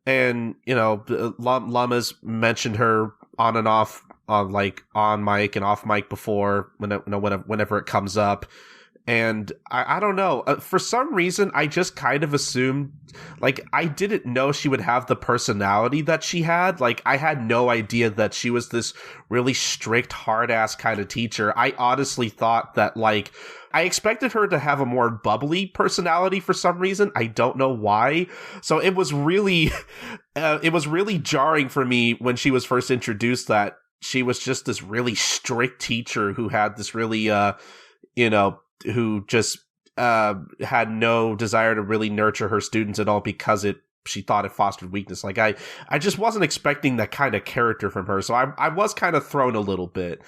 And, Lum has mentioned her on and off, like, on mic and off mic before, whenever it comes up. And I don't know. For some reason, I just kind of assumed, like, I didn't know she would have the personality that she had. Like, I had no idea that she was this really strict, hard-ass kind of teacher. I honestly thought that, like, I expected her to have a more bubbly personality for some reason. I don't know why. So it was really jarring for me when she was first introduced that she was just this really strict teacher who had this really, who just had no desire to really nurture her students at all because she thought it fostered weakness. Like, I just wasn't expecting that kind of character from her. So I was kind of thrown a little bit.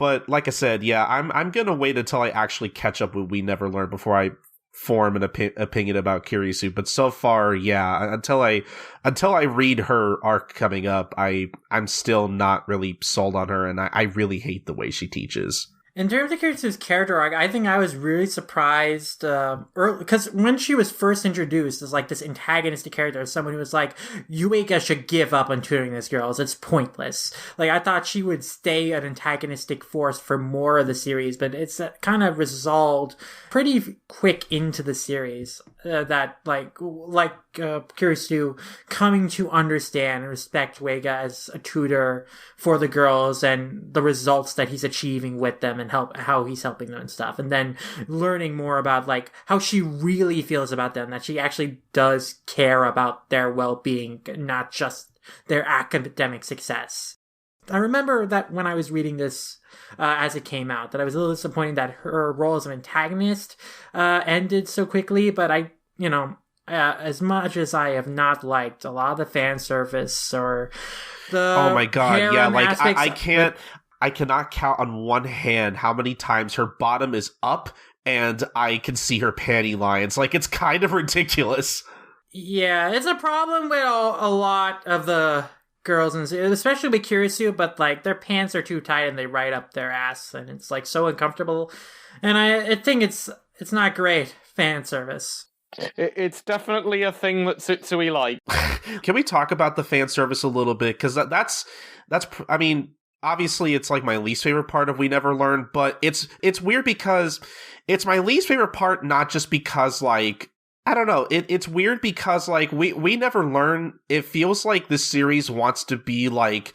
But like I said, yeah, I'm gonna wait until I actually catch up with We Never Learn before I form an opinion about Kirisu. But so far, yeah, until I read her arc coming up, I'm still not really sold on her, and I really hate the way she teaches. In terms of Kiritsu's character arc, I think I was really surprised, because when she was first introduced as, like, this antagonistic character, as someone who was like, Yuiga should give up on tutoring these girls, it's pointless. Like, I thought she would stay an antagonistic force for more of the series, but it's kind of resolved pretty quick into the series, that, Kiritsu coming to understand and respect Yuiga as a tutor for the girls and the results that he's achieving with them and how he's helping them and stuff. And then learning more about, like, how she really feels about them, that she actually does care about their well-being, not just their academic success. I remember that when I was reading this as it came out, that I was a little disappointed that her role as an antagonist ended so quickly, but as much as I have not liked a lot of the fan service or the oh my god, yeah, like I cannot count on one hand how many times her bottom is up and I can see her panty lines. Like, it's kind of ridiculous. Yeah, it's a problem with a lot of the girls, and especially with Kiritsu, but, like, their pants are too tight and they ride up their ass, and it's, like, so uncomfortable. And I think it's not great fan service. It's definitely a thing that Tsutsui likes. Can we talk about the fan service a little bit? Because that's I mean, obviously it's like my least favorite part of We Never Learn, but it's weird because it's my least favorite part, not just because, like, I don't know, it's weird because, like, we Never Learn, it feels like the series wants to be, like,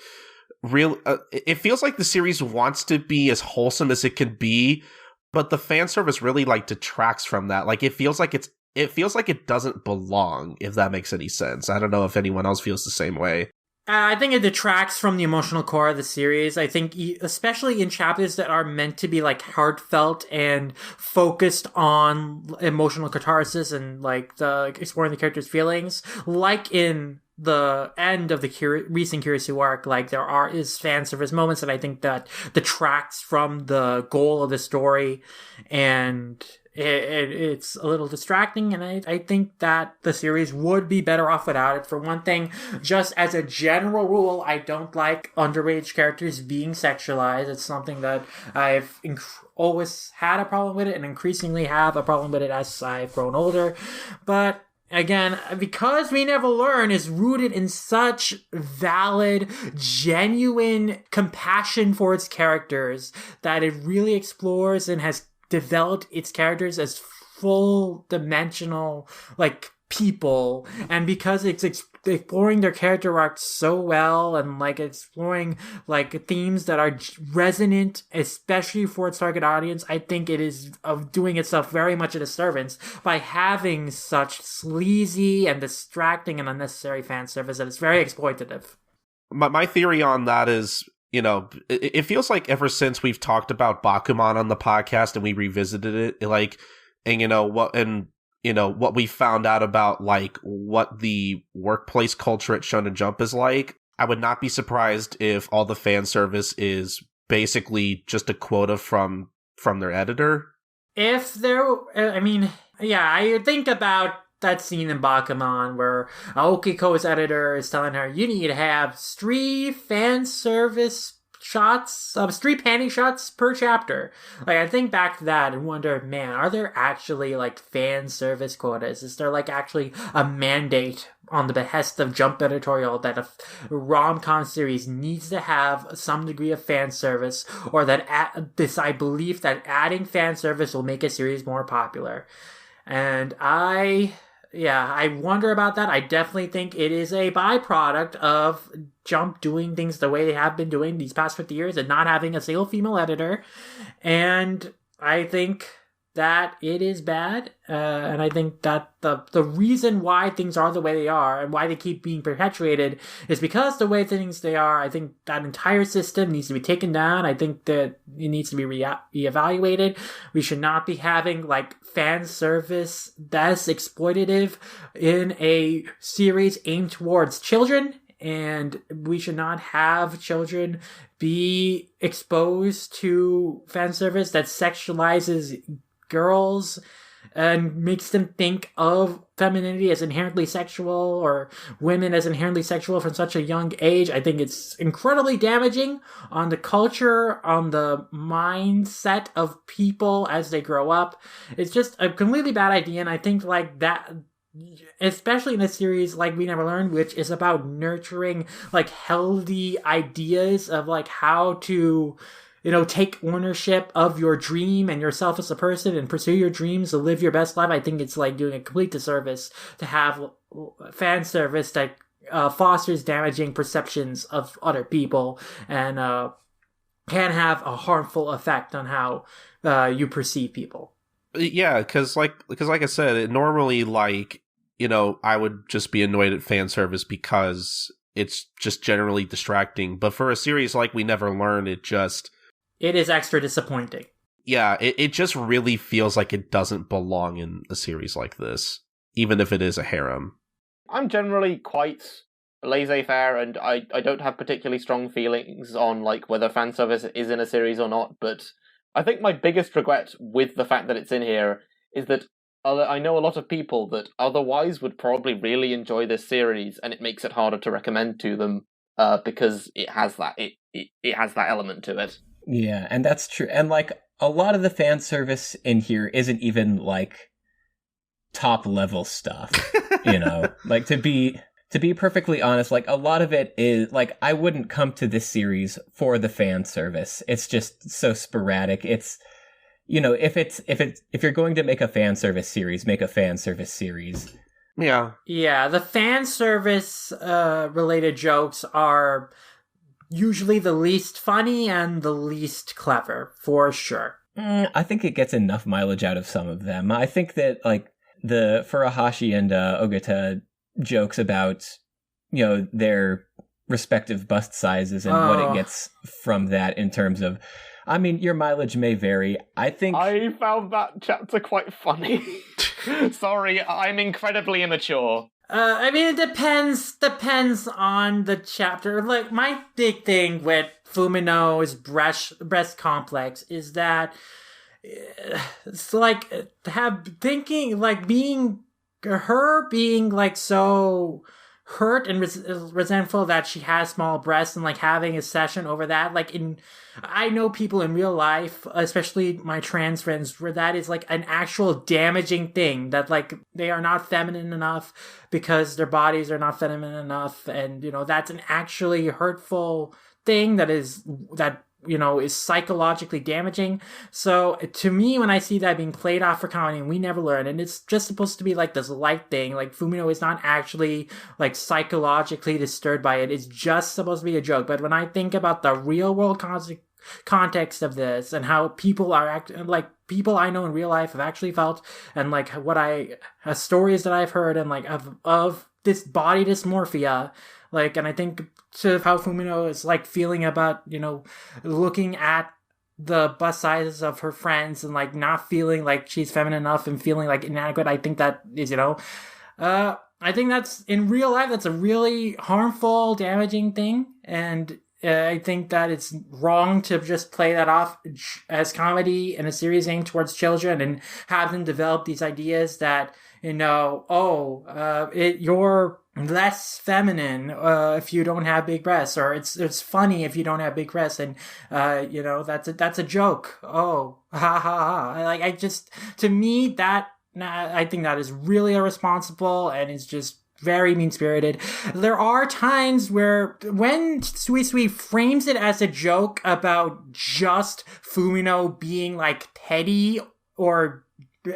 real, it feels like the series wants to be as wholesome as it can be, but the fan service really, like, detracts from that. Like, it feels like it doesn't belong, if that makes any sense. I don't know if anyone else feels the same way. I think it detracts from the emotional core of the series. I think, especially in chapters that are meant to be, like, heartfelt and focused on emotional catharsis and, like, exploring the character's feelings, like in the end of the recent Kiritsu arc, like, there is fan service moments that I think that detracts from the goal of the story, and it's a little distracting, and I think that the series would be better off without it. For one thing, just as a general rule, I don't like underage characters being sexualized. It's something that I've always had a problem with it, and increasingly have a problem with it as I've grown older. But again, because We Never Learn is rooted in such valid, genuine compassion for its characters, that it really explores and has developed its characters as full dimensional, like, people, and because it's exploring their character arcs so well, and, like, exploring, like, themes that are resonant, especially for its target audience, I think it is doing itself very much a disservice by having such sleazy and distracting and unnecessary fan service that it's very exploitative. My theory on that is, you know, it feels like ever since we've talked about Bakuman on the podcast and we revisited it, like, and what we found out about, like, what the workplace culture at Shonen Jump is like, I would not be surprised if all the fan service is basically just a quota from their editor. If there, I mean, yeah, I think about that scene in Bakuman where Aokiko's editor is telling her, you need to have 3 fan service shots, 3 panty shots per chapter. Like, I think back to that and wonder, man, are there actually, like, fan service quotas? Is there, like, actually a mandate on the behest of Jump editorial that a rom-com series needs to have some degree of fan service, or that I believe that adding fan service will make a series more popular? And I wonder about that. I definitely think it is a byproduct of Jump doing things the way they have been doing these past 50 years and not having a single female editor. And I think that it is bad. And I think that the reason why things are the way they are and why they keep being perpetuated is because the way things they are. I think that entire system needs to be taken down. I think that it needs to be reevaluated. We should not be having, like, fan service that's exploitative in a series aimed towards children. And we should not have children be exposed to fan service that sexualizes girls and makes them think of femininity as inherently sexual or women as inherently sexual from such a young age. I think it's incredibly damaging on the culture, on the mindset of people as they grow up. It's just a completely bad idea, and I think like that, especially in a series like We Never Learned, which is about nurturing like healthy ideas of like how to, you know, take ownership of your dream and yourself as a person and pursue your dreams to live your best life. I think it's like doing a complete disservice to have fan service that fosters damaging perceptions of other people and can have a harmful effect on how you perceive people. Yeah, because like I said, it normally, like, you know, I would just be annoyed at fan service because it's just generally distracting. But for a series like We Never Learn, it is extra disappointing. Yeah, it just really feels like it doesn't belong in a series like this, even if it is a harem. I'm generally quite laissez-faire, and I don't have particularly strong feelings on like whether fan service is in a series or not, but I think my biggest regret with the fact that it's in here is that I know a lot of people that otherwise would probably really enjoy this series, and it makes it harder to recommend to them because it has that it has that element to it. Yeah, and that's true. And like a lot of the fan service in here isn't even like top level stuff, you know. Like to be perfectly honest, like a lot of it is like I wouldn't come to this series for the fan service. It's just so sporadic. It's, you know, if you're going to make a fan service series, make a fan service series. Yeah. Yeah, the fan service related jokes are usually the least funny and the least clever, for sure. I think it gets enough mileage out of some of them. I think that like the Furuhashi and Ogata jokes about, you know, their respective bust sizes and what it gets from that in terms of, I mean, your mileage may vary. I think I found that chapter quite funny. Sorry, I'm incredibly immature. I mean, it depends on the chapter. Like, my big thing with Fumino's breast complex is that it's like being like so hurt and resentful that she has small breasts and like having a session over that. Like I know people in real life, especially my trans friends, where that is like an actual damaging thing, that like they are not feminine enough because their bodies are not feminine enough, and you know that's an actually hurtful thing that you know, is psychologically damaging. So to me, when I see that being played off for comedy and We Never Learn, and it's just supposed to be like this light thing, like Fumino is not actually like psychologically disturbed by it. It's just supposed to be a joke. But when I think about the real world context of this and how people are like people I know in real life have actually felt, and like what stories that I've heard and like of this body dysmorphia, like, and I think to how Fumino is like feeling about, you know, looking at the bust sizes of her friends and like not feeling like she's feminine enough and feeling like inadequate. I think that is, you know, I think that's in real life, that's a really harmful, damaging thing. And I think that it's wrong to just play that off as comedy in a series aimed towards children and have them develop these ideas that, you know, you're less feminine if you don't have big breasts, or it's funny if you don't have big breasts, and you know, that's a joke. Oh, ha ha ha! Like, I just, to me, that I think that is really irresponsible and is just very mean-spirited. There are times where when Tsutsui frames it as a joke about just Fumino being like petty or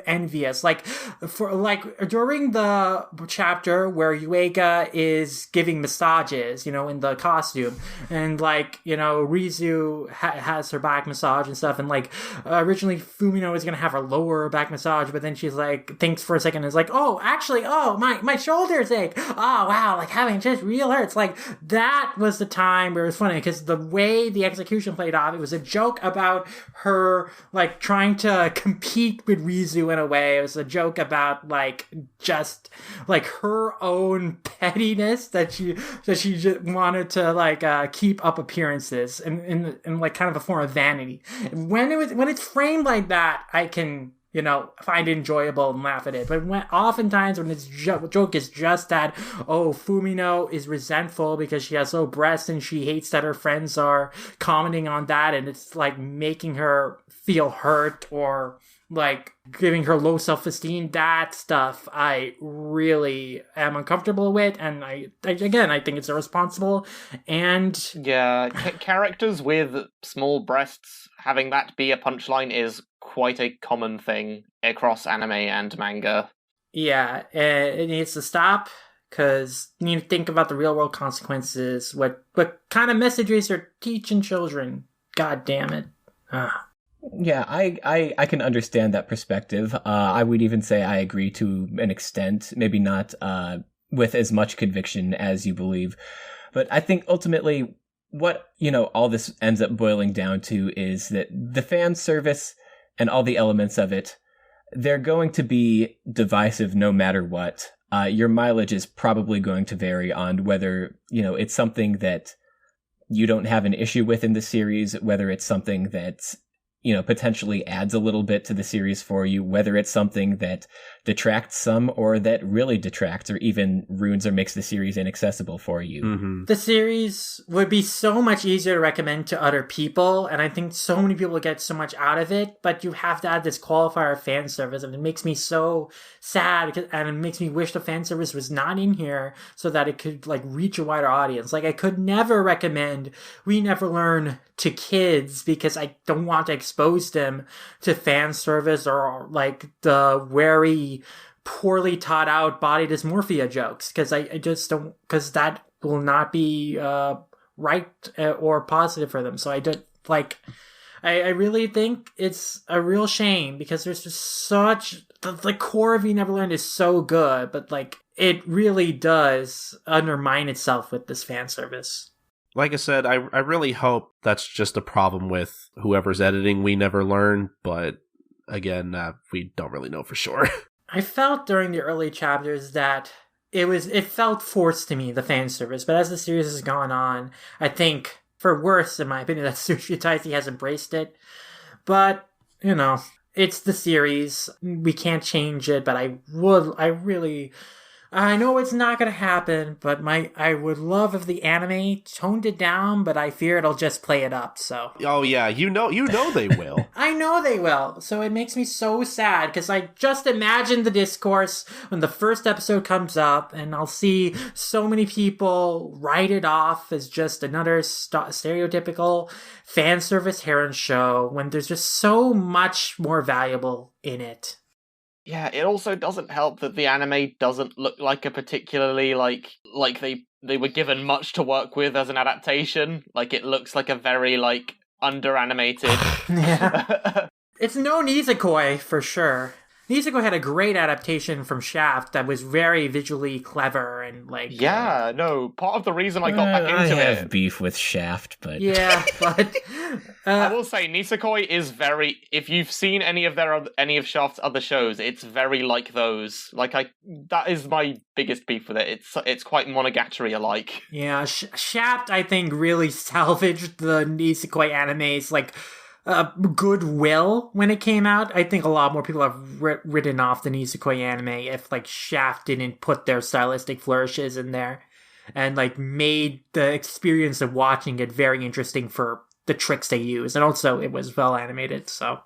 envious, like for like during the chapter where Yuiga is giving massages, you know, in the costume, and like, you know, Rizu has her back massage and stuff, and like originally Fumino was gonna have her lower back massage, but then she's like thinks for a second and is like, oh, actually, oh, my shoulders ache, oh wow, like having just real hurts. Like, that was the time where it was funny because the way the execution played off, it was a joke about her like trying to compete with Rizu in a way. It was a joke about like just like her own pettiness that she just wanted to like keep up appearances and in like kind of a form of vanity. When it's framed like that, I can find it enjoyable and laugh at it. But oftentimes when its joke is just that, oh, Fumino is resentful because she has low breasts and she hates that her friends are commenting on that, and it's like making her feel hurt or like giving her low self-esteem, that stuff I really am uncomfortable with, and I think it's irresponsible. And characters with small breasts having that be a punchline is quite a common thing across anime and manga. Yeah, it needs to stop, because you need to think about the real world consequences. What kind of messages are teaching children? God damn it. Yeah, I can understand that perspective. I would even say I agree to an extent, maybe not with as much conviction as you believe. But I think ultimately what, all this ends up boiling down to is that the fan service and all the elements of it, they're going to be divisive no matter what. Your mileage is probably going to vary on whether, it's something that you don't have an issue with in the series, whether it's something that's potentially adds a little bit to the series for you, whether it's something that detracts some or that really detracts or even ruins or makes the series inaccessible for you. Mm-hmm. The series would be so much easier to recommend to other people, and I think so many people get so much out of it, but you have to add this qualifier of fan service, and it makes me so sad, and it makes me wish the fan service was not in here so that it could reach a wider audience. I could never recommend We Never Learn to kids because I don't want to expose them to fan service or the very poorly taught out body dysmorphia jokes, because I just don't, because that will not be right or positive for them. So I don't I really think it's a real shame, because there's just such the core of You Never Learned is so good, but it really does undermine itself with this fan service. Like I said, I really hope that's just a problem with whoever's editing We Never Learn, but again, we don't really know for sure. I felt during the early chapters that it felt forced to me, the fan service, but as the series has gone on, I think, for worse, in my opinion, that Sushi Taichi has embraced it. But, it's the series. We can't change it, but I know it's not going to happen, but I would love if the anime toned it down, but I fear it'll just play it up, so. Oh yeah, you know they will. I know they will, so it makes me so sad, because I just imagine the discourse when the first episode comes up, and I'll see so many people write it off as just another stereotypical fan service harem show, when there's just so much more valuable in it. Yeah, it also doesn't help that the anime doesn't look like a particularly, they were given much to work with as an adaptation. It looks like a very, under-animated. Yeah. It's no Nisekoi, for sure. Nisekoi had a great adaptation from Shaft that was very visually clever and Yeah, no, part of the reason I got back into I have beef with Shaft, but... Yeah, but... I will say, Nisekoi is very... If you've seen any of Shaft's other shows, it's very like those. That is my biggest beef with it. It's quite Monogatari-alike. Yeah, Shaft, I think, really salvaged the Nisekoi animes, goodwill when it came out. I think a lot more people have written off the Nisekoi anime if Shaft didn't put their stylistic flourishes in there and made the experience of watching it very interesting for the tricks they use, and also it was well animated. So,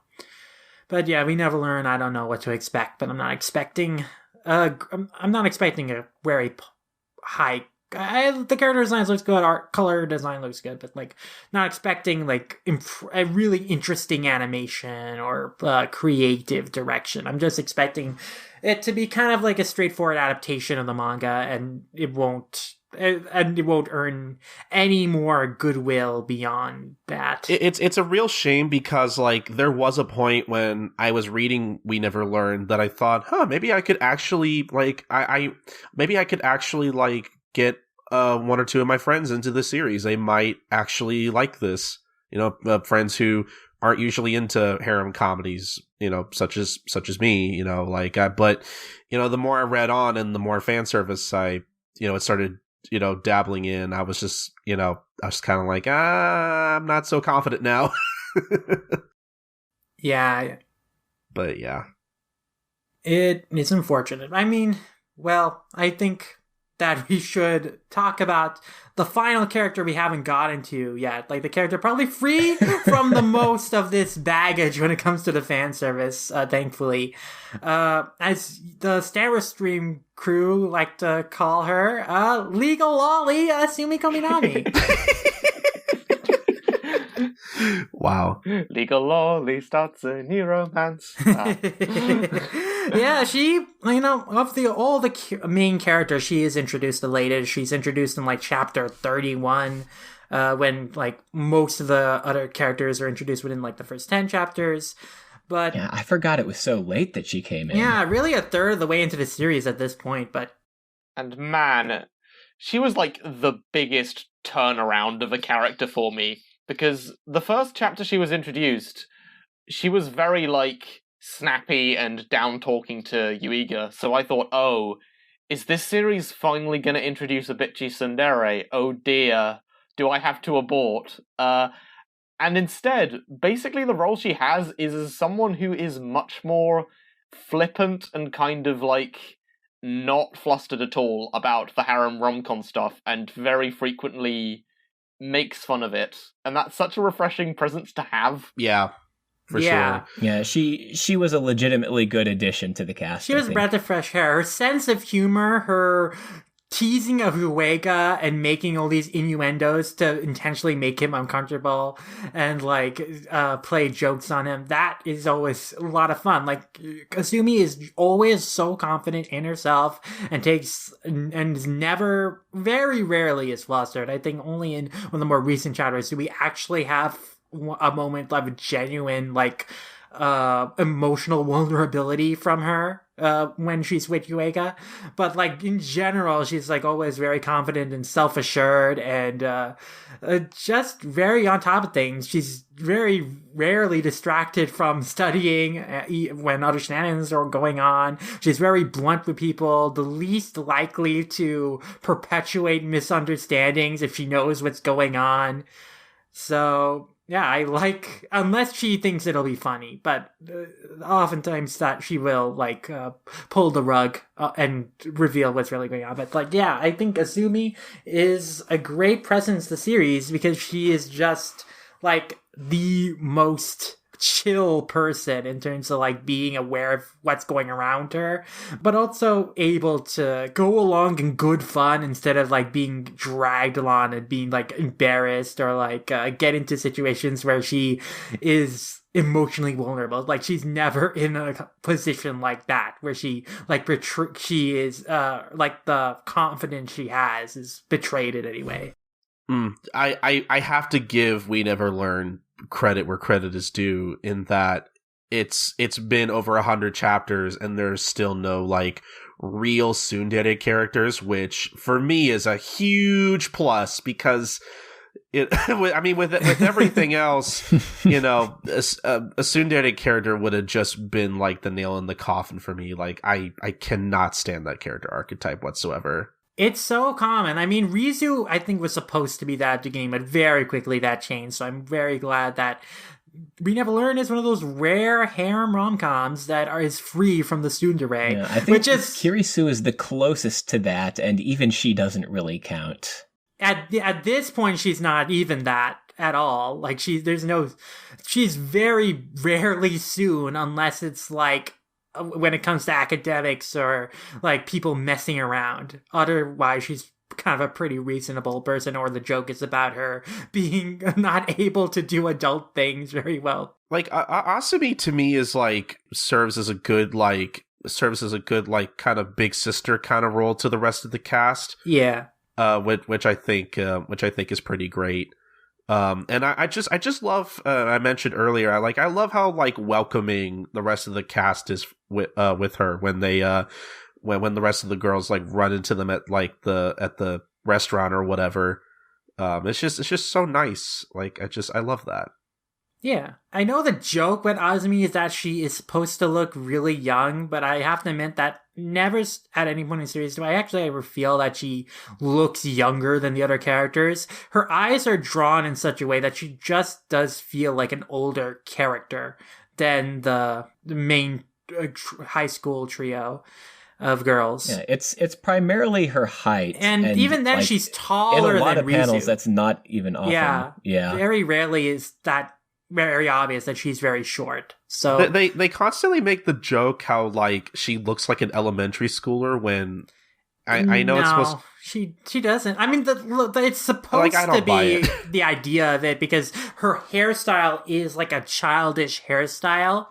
but yeah, We Never Learn. I don't know what to expect, but I'm not expecting a very high. The character design looks good, art color design looks good, but not expecting a really interesting animation or creative direction. I'm just expecting it to be kind of a straightforward adaptation of the manga, and it won't earn any more goodwill beyond that. It's a real shame, because there was a point when I was reading We Never Learned that I thought, maybe I could actually maybe I could actually get one or two of my friends into the series. They might actually like this. Friends who aren't usually into harem comedies, such as me, but, the more I read on and the more fan service it started, dabbling in, I was just, I was kind of I'm not so confident now. Yeah. But yeah. It is unfortunate. I mean, well, I think that we should talk about the final character we haven't gotten to yet. Like, the character probably free from the most of this baggage when it comes to the fan service, thankfully. As the Stammer stream crew like to call her, Legal Lolly Sumiko Minami. Wow. Legal Lolly starts a new romance. Yeah, she, of all the main characters she is introduced the latest. She's introduced in, like, chapter 31, when, like, most of the other characters are introduced within, like, the first 10 chapters. But yeah, I forgot it was so late that she came in. Yeah, really a third of the way into the series at this point, but... And man, she was, like, the biggest turnaround of a character for me. Because the first chapter she was introduced, she was very, like, snappy and down-talking to Yuiga. So I thought, oh, is this series finally going to introduce a bitchy tsundere? Oh dear, do I have to abort? And instead, basically the role she has is as someone who is much more flippant and kind of, like, not flustered at all about the harem romcom stuff, and very frequently makes fun of it, and that's such a refreshing presence to have. Yeah, for sure. Yeah, she was a legitimately good addition to the cast. She was a breath of fresh air. Her sense of humor, her teasing of Yuiga and making all these innuendos to intentionally make him uncomfortable and, like, play jokes on him, that is always a lot of fun. Like, Kasumi is always so confident in herself and is never, very rarely is flustered. I think only in one of the more recent chapters do we actually have a moment of genuine, like, emotional vulnerability from her when she's with Yuiga. But, like, in general, she's, like, always very confident and self-assured and just very on top of things. She's very rarely distracted from studying when other shenanigans are going on. She's very blunt with people, the least likely to perpetuate misunderstandings if she knows what's going on. So... yeah, I like, unless she thinks it'll be funny, but oftentimes that she will, like, pull the rug and reveal what's really going on. But, like, yeah, I think Azumi is a great presence to the series because she is just, like, the most chill person in terms of, like, being aware of what's going around her, but also able to go along in good fun instead of, like, being dragged along and being, like, embarrassed or, like, get into situations where she is emotionally vulnerable. Like, she's never in a position like that where she, like, she is, like, the confidence she has is betrayed in any way. I have to give We Never Learn credit where credit is due in that it's been over 100 chapters and there's still no, like, real tsundere characters, which for me is a huge plus because it I mean with everything else, you know, a tsundere character would have just been like the nail in the coffin for me. Like, I cannot stand that character archetype whatsoever. It's so common. I mean, Rizu, I think, was supposed to be that at the beginning, but very quickly that changed. So I'm very glad that We Never Learn is one of those rare harem rom-coms that is free from the tsundere. Yeah, I think Kirisu is the closest to that, and even she doesn't really count. At this point, she's not even that at all. Like, she's very rarely soon, unless it's, like, when it comes to academics or, like, people messing around. Otherwise, she's kind of a pretty reasonable person, or the joke is about her being not able to do adult things very well. Like, Asumi to me is, like, serves as a good kind of big sister kind of role to the rest of the cast. Yeah. Which I think is pretty great. And I just love, I mentioned earlier, I love how, like, welcoming the rest of the cast is with her when they, when the rest of the girls, like, run into them at the restaurant or whatever. It's just so nice. Like, I love that. Yeah. I know the joke with Azumi is that she is supposed to look really young, but I have to admit that never at any point in the series do I actually ever feel that she looks younger than the other characters. Her eyes are drawn in such a way that she just does feel like an older character than the main high school trio of girls. Yeah, it's primarily her height, and even then, she's taller in a lot than of panels. Rizu. That's not even often. Yeah. Very rarely is that very obvious that she's very short. So they constantly make the joke how like she looks like an elementary schooler when I know it's supposed to... she doesn't. I mean, it's supposed to be the idea of it because her hairstyle is like a childish hairstyle.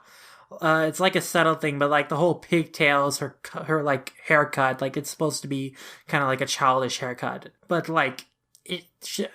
It's like a subtle thing, but like the whole pigtails, her like haircut, like it's supposed to be kind of like a childish haircut. But like she's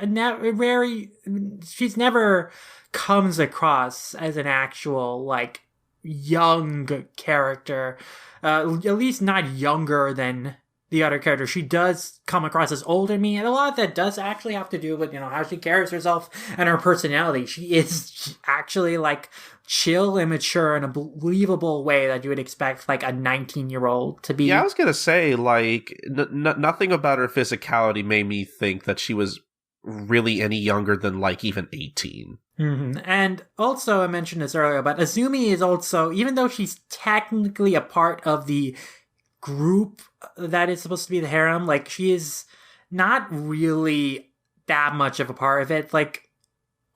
never comes across as an actual like young character, at least not younger than the other characters. She does come across as older to me, and a lot of that does actually have to do with, you know, how she carries herself and her personality. She is actually like chill and mature in a believable way that you would expect like a 19-year-old to be. Yeah, I was gonna say like nothing about her physicality made me think that she was really any younger than like even 18. Mm-hmm. And also, I mentioned this earlier, but Azumi is also, even though she's technically a part of the group that is supposed to be the harem, like she is not really that much of a part of it. Like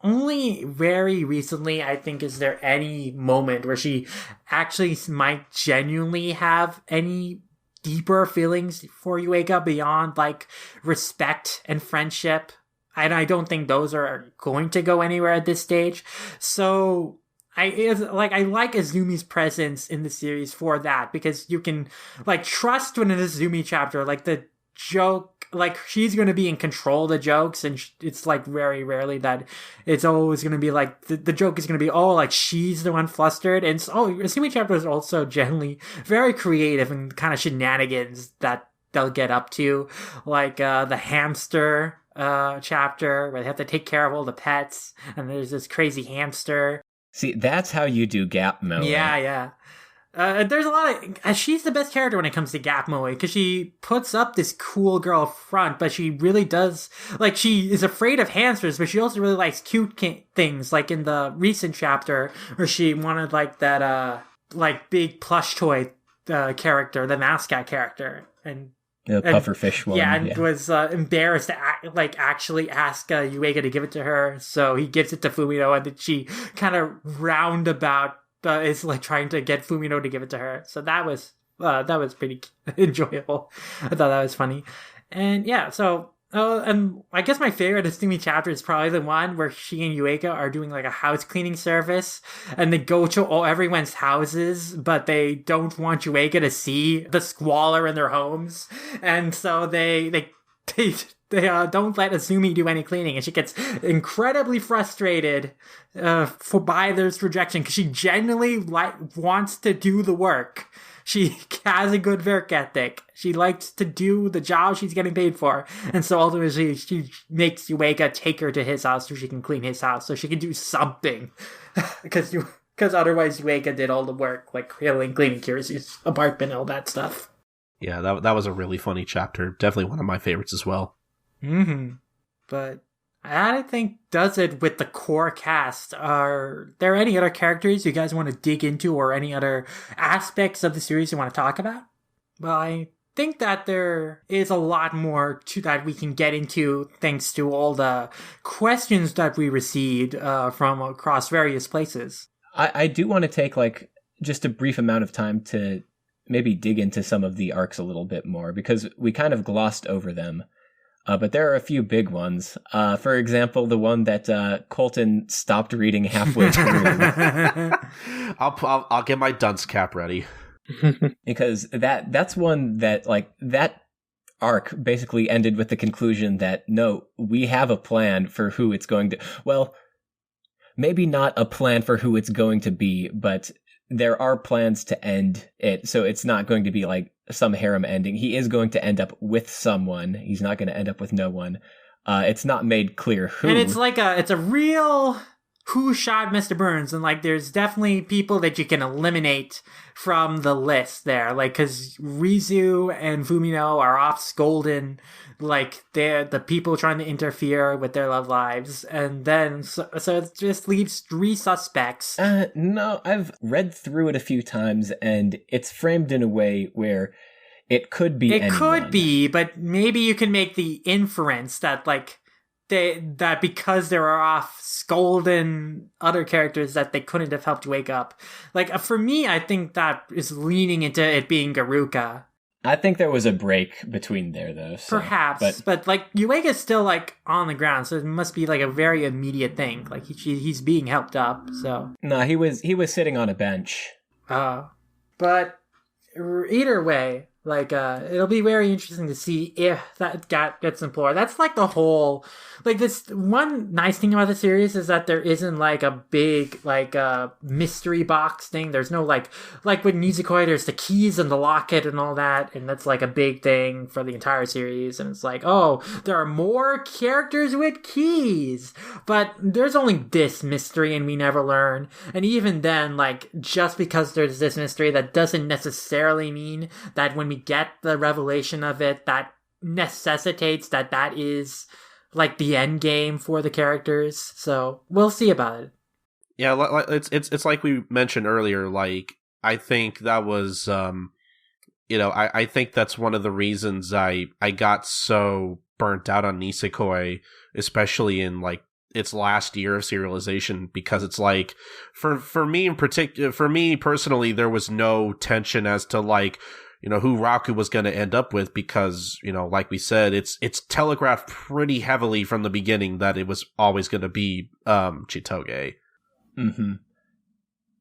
only very recently, I think, is there any moment where she actually might genuinely have any deeper feelings for Yuiga beyond like respect and friendship. And I don't think those are going to go anywhere at this stage. So I like Azumi's presence in the series for that, because you can like trust when an Azumi chapter, like the joke, like she's going to be in control of the jokes, and it's like very rarely that it's always going to be like the joke is going to be, oh, like she's the one flustered. And so Azumi chapters are also generally very creative and kind of shenanigans that they'll get up to, like the hamster chapter where they have to take care of all the pets, and there's this crazy hamster. See, that's how you do gap moe. Yeah. There's a lot of... she's the best character when it comes to gap moe, because she puts up this cool girl front, but she really does... Like, she is afraid of hamsters, but she also really likes cute things, like in the recent chapter, where she wanted, like, that, like, big plush toy character, the mascot character, and... The pufferfish one. Yeah, and was embarrassed to actually ask Yuiga to give it to her, so he gives it to Fumino, and then she kind of roundabout is like trying to get Fumino to give it to her. So that was pretty enjoyable. I thought that was funny, and yeah. So and I guess my favorite Azumi chapter is probably the one where she and Yuiga are doing like a house cleaning service, and they go to everyone's houses, but they don't want Yuiga to see the squalor in their homes, and so they don't let Azumi do any cleaning, and she gets incredibly frustrated by this rejection, because she genuinely wants to do the work. She has a good work ethic. She likes to do the job she's getting paid for. And so ultimately she makes Yuiga take her to his house so she can clean his house, so she can do something. Because otherwise Yuiga did all the work, like cleaning Kirisu's apartment and all that stuff. Yeah, that was a really funny chapter. Definitely one of my favorites as well. Mm-hmm. But I think does it with the core cast. Are there any other characters you guys want to dig into, or any other aspects of the series you want to talk about? Well, I think that there is a lot more to that we can get into thanks to all the questions that we received from across various places. I do want to take like just a brief amount of time to maybe dig into some of the arcs a little bit more, because we kind of glossed over them. But there are a few big ones. For example, the one that Colton stopped reading halfway through. I'll get my dunce cap ready. Because that's one that, like, that arc basically ended with the conclusion that, no, we have a plan for who it's going to... Well, maybe not a plan for who it's going to be, but there are plans to end it. So it's not going to be like some harem ending. He is going to end up with someone. He's not going to end up with no one. It's not made clear who. And it's like it's a real who shot Mr. Burns, and like there's definitely people that you can eliminate from the list there, like because Rizu and Fumino are off scolding, like they're the people trying to interfere with their love lives, and then so it just leaves 3 suspects. No, I've read through it a few times, and it's framed in a way where it could be anyone. Could be, but maybe you can make the inference that like that because they were off scolding other characters that they couldn't have helped wake up. Like for me, I think that is leaning into it being Garuka. I think there was a break between there though. So, perhaps, but like Yuiga's still like on the ground, so it must be like a very immediate thing. Like he's being helped up. So no, he was sitting on a bench. But either way. Like, it'll be very interesting to see if that gets implored. That's like the whole, like this one nice thing about the series is that there isn't like a big, like, mystery box thing. There's no like with Nisekoi, there's the keys and the locket and all that. And that's like a big thing for the entire series. And it's like, oh, there are more characters with keys, but there's only this mystery and we never learn. And even then, like, just because there's this mystery, that doesn't necessarily mean that when we get the revelation of it, that necessitates that is like the end game for the characters. So we'll see about it. Yeah, it's like we mentioned earlier. Like I think that was, I think that's one of the reasons I got so burnt out on Nisekoi, especially in like its last year of serialization, because it's like for me in particular, for me personally, there was no tension as to like, who Raku was going to end up with, because, like we said, it's telegraphed pretty heavily from the beginning that it was always going to be Chitoge. Mm-hmm.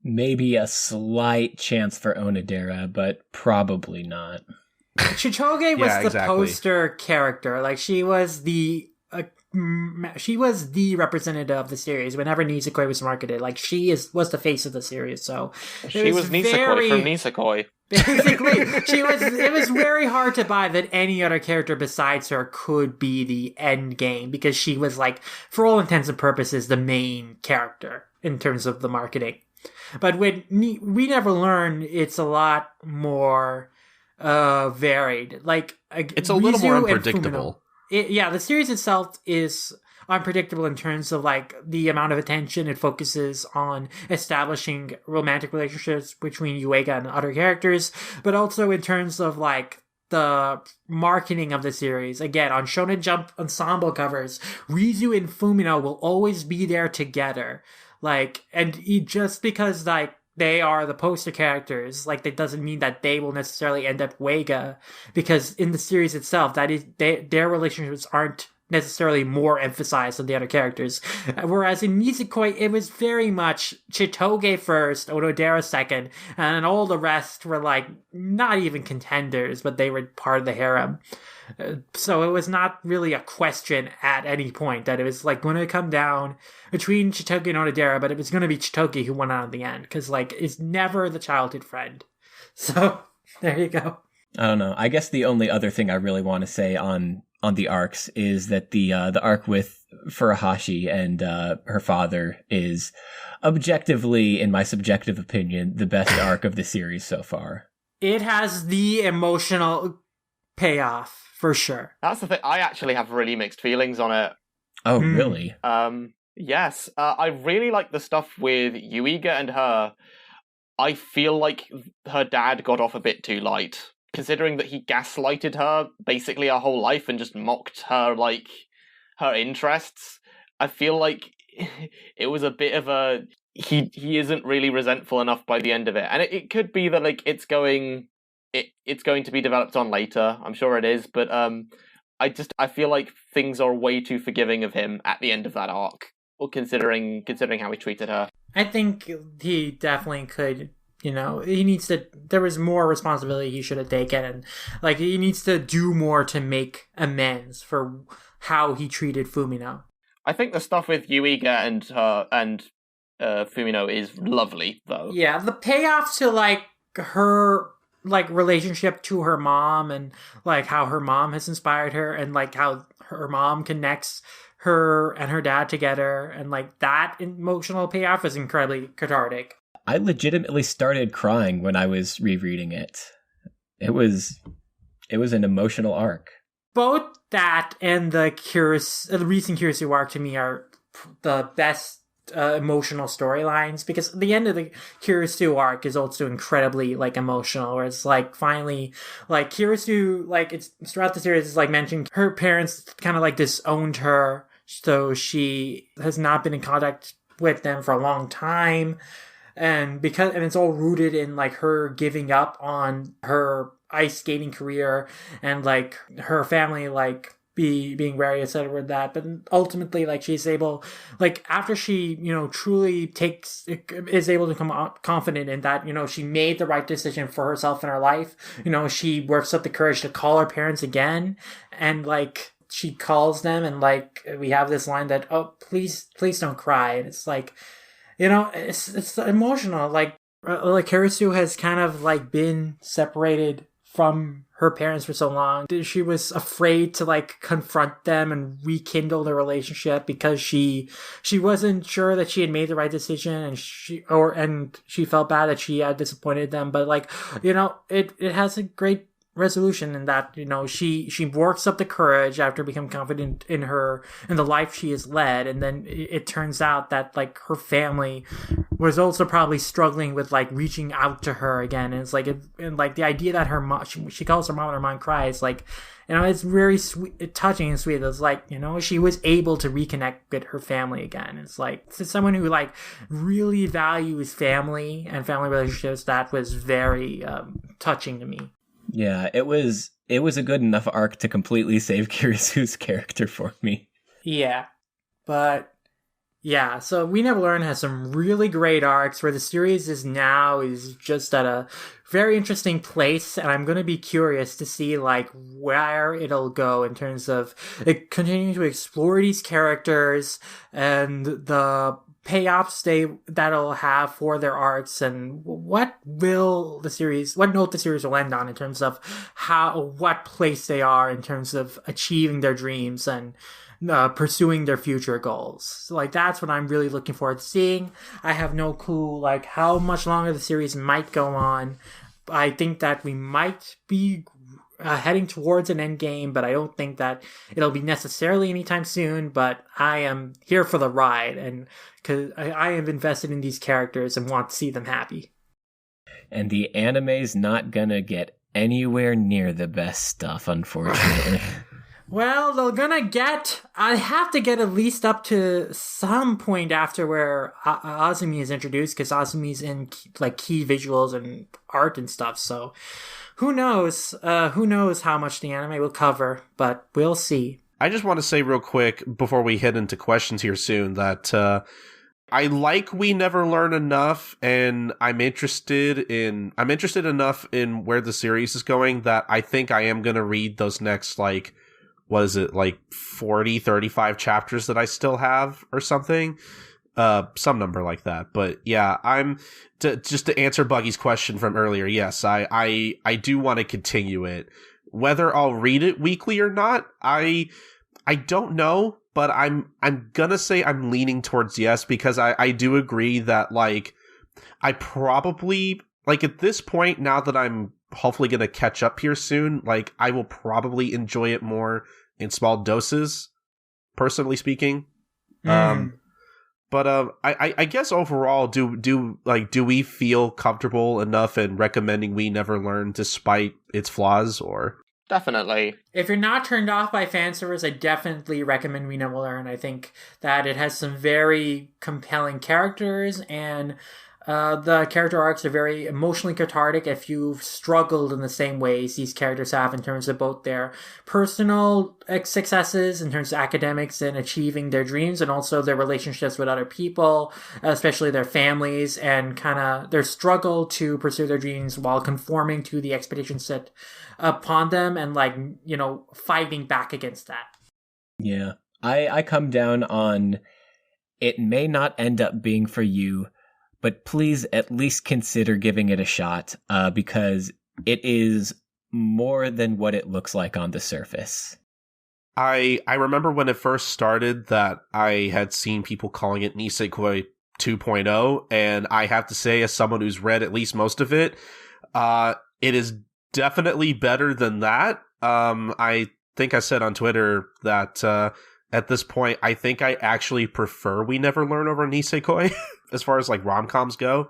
Maybe a slight chance for Onodera, but probably not. Chitoge was the poster character. Like, she was the representative of the series whenever Nisekoi was marketed. Like, was the face of the series. So she was Nisekoi from Nisekoi. Basically, it was very hard to buy that any other character besides her could be the end game, because she was like, for all intents and purposes, the main character in terms of the marketing. But when we never learn, it's a lot more varied. Like, it's a little more unpredictable. The series itself is unpredictable in terms of like the amount of attention it focuses on establishing romantic relationships between Yuiga and other characters, but also in terms of like the marketing of the series. Again, on Shonen Jump ensemble covers, Rizu and Fumino will always be there together. Like, and just because like they are the poster characters, like, that doesn't mean that they will necessarily end up Wega, because in the series itself, that is their relationships aren't necessarily more emphasized than the other characters. Whereas in Nisekoi, it was very much Chitoge first, Onodera second, and all the rest were like not even contenders, but they were part of the harem. So it was not really a question at any point that it was like going to come down between Chitoge and Onodera, but it was going to be Chitoge who won out in the end, because like it's never the childhood friend. So there you go. I don't know. I guess the only other thing I really want to say on the arcs is that the arc with Furuhashi and her father is objectively, in my subjective opinion, the best arc of the series so far. It has the emotional payoff, for sure. That's the thing. I actually have really mixed feelings on it. Oh, really? Yes. I really like the stuff with Yuiga and her. I feel like her dad got off a bit too light, considering that he gaslighted her basically her whole life and just mocked her, like, her interests. I feel like it was a bit of a... He isn't really resentful enough by the end of it. And it could be that, like, it's going to be developed on later. I'm sure it is. But I feel like things are way too forgiving of him at the end of that arc, or considering how he treated her. I think he definitely could... he needs to... There was more responsibility he should have taken, and, like, he needs to do more to make amends for how he treated Fumino. I think the stuff with Yuiga and Fumino is lovely, though. Yeah, the payoff to, like, her, like, relationship to her mom, and, like, how her mom has inspired her, and, like, how her mom connects her and her dad together, and like that emotional payoff is incredibly cathartic. I legitimately started crying when I was rereading it. It was an emotional arc. Both that and the recent Kirisu arc to me are the best emotional storylines, because the end of the Kirisu arc is also incredibly like emotional, where it's like finally like Kirisu, like it's throughout the series, it's like mentioned her parents kind of like disowned her, so she has not been in contact with them for a long time, and it's all rooted in like her giving up on her ice skating career and like her family like being very upset with that. But ultimately, like, she's able, like, after she, truly is able to come confident in that, she made the right decision for herself in her life. She works up the courage to call her parents again, and like she calls them, and like we have this line that, oh, please don't cry. And it's like, it's emotional. Like Karisu has kind of like been separated from her parents for so long. She was afraid to like confront them and rekindle the relationship because she wasn't sure that she had made the right decision, and she felt bad that she had disappointed them. But like, it has a great resolution in that, she works up the courage after becoming confident in the life she has led, and then it turns out that like her family was also probably struggling with like reaching out to her again. And it's like the idea that her mom, she calls her mom and her mom cries, like, it's very sweet, touching and sweet. It's like, she was able to reconnect with her family again. It's like, to someone who like really values family and family relationships, that was very touching to me. Yeah, it was a good enough arc to completely save Kirisu's character for me. Yeah, but yeah, so We Never Learn has some really great arcs where the series is just at a very interesting place, and I'm going to be curious to see like where it'll go in terms of it continuing to explore these characters and the payoffs that'll have for their arcs, and what note the series will end on in terms of what place they are in terms of achieving their dreams and pursuing their future goals. So like that's what I'm really looking forward to seeing. I have no clue like how much longer the series might go on. I think that we might be heading towards an end game, but I don't think that it'll be necessarily anytime soon. But I am here for the ride, and because I am invested in these characters and want to see them happy. And the anime's not gonna get anywhere near the best stuff, unfortunately. Well, I have to get at least up to some point after where Azumi is introduced, because Azumi's in like key visuals and art and stuff, so who knows how much the anime will cover, but we'll see. I just want to say real quick before we head into questions here soon that I like We Never Learn enough, and I'm interested enough in where the series is going that I think I am going to read those next, like, what is it, like 40, 35 chapters that I still have or something? Some number like that. But yeah, just to answer Buggy's question from earlier, yes, I do want to continue it. Whether I'll read it weekly or not, I don't know, but I'm gonna say I'm leaning towards yes, because I do agree that like I probably, like, at this point, now that I'm hopefully gonna catch up here soon, like I will probably enjoy it more in small doses, personally speaking. But I guess overall, do we feel comfortable enough in recommending We Never Learn despite its flaws? Or definitely, if you're not turned off by fan service, I definitely recommend We Never Learn. I think that it has some very compelling characters, and the character arcs are very emotionally cathartic if you've struggled in the same ways these characters have in terms of both their personal successes, in terms of academics and achieving their dreams, and also their relationships with other people, especially their families, and kind of their struggle to pursue their dreams while conforming to the expectations set upon them, and like, fighting back against that. Yeah. I come down on it may not end up being for you, but please at least consider giving it a shot, because it is more than what it looks like on the surface. I remember when it first started that I had seen people calling it Nisekoi 2.0, and I have to say, as someone who's read at least most of it, it is definitely better than that. I think I said on Twitter that at this point, I think I actually prefer We Never Learn over Nisekoi as far as like rom-coms go.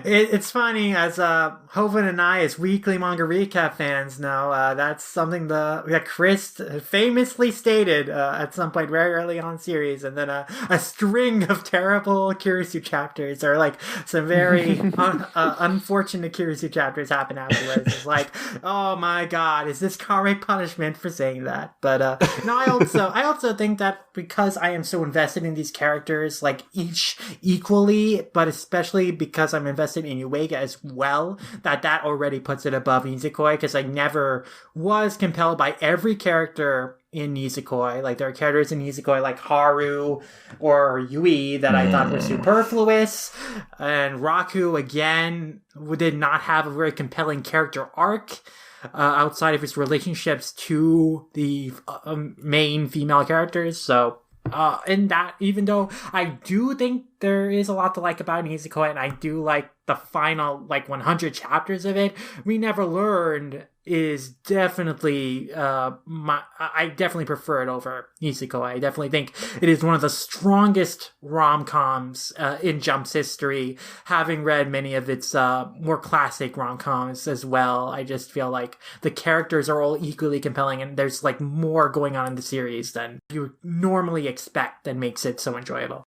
It's funny, as Hovin and I, as weekly manga recap fans, know that's something that Chris famously stated at some point very early on in the series, and then a string of terrible Kirisu chapters, or like some very unfortunate Kirisu chapters happen afterwards. It's like, oh my god, is this karmic punishment for saying that? But no, I also think that because I am so invested in these characters, like each equally, but especially because I'm invested in Yuiga as well, that already puts it above Nisekoi, because I never was compelled by every character in Nisekoi. Like, there are characters in Nisekoi like Haru or Yui that I thought were superfluous, and Raku, again, did not have a very compelling character arc outside of his relationships to the main female characters. So in that, even though I do think there is a lot to like about Nisekoi, and I do like the final 100 chapters of it, We Never Learned is definitely I definitely prefer it over Nisekoi. I definitely think it is one of the strongest rom-coms in Jump's history, having read many of its more classic rom-coms as well. I just feel like the characters are all equally compelling, and there's like more going on in the series than you normally expect that makes it so enjoyable.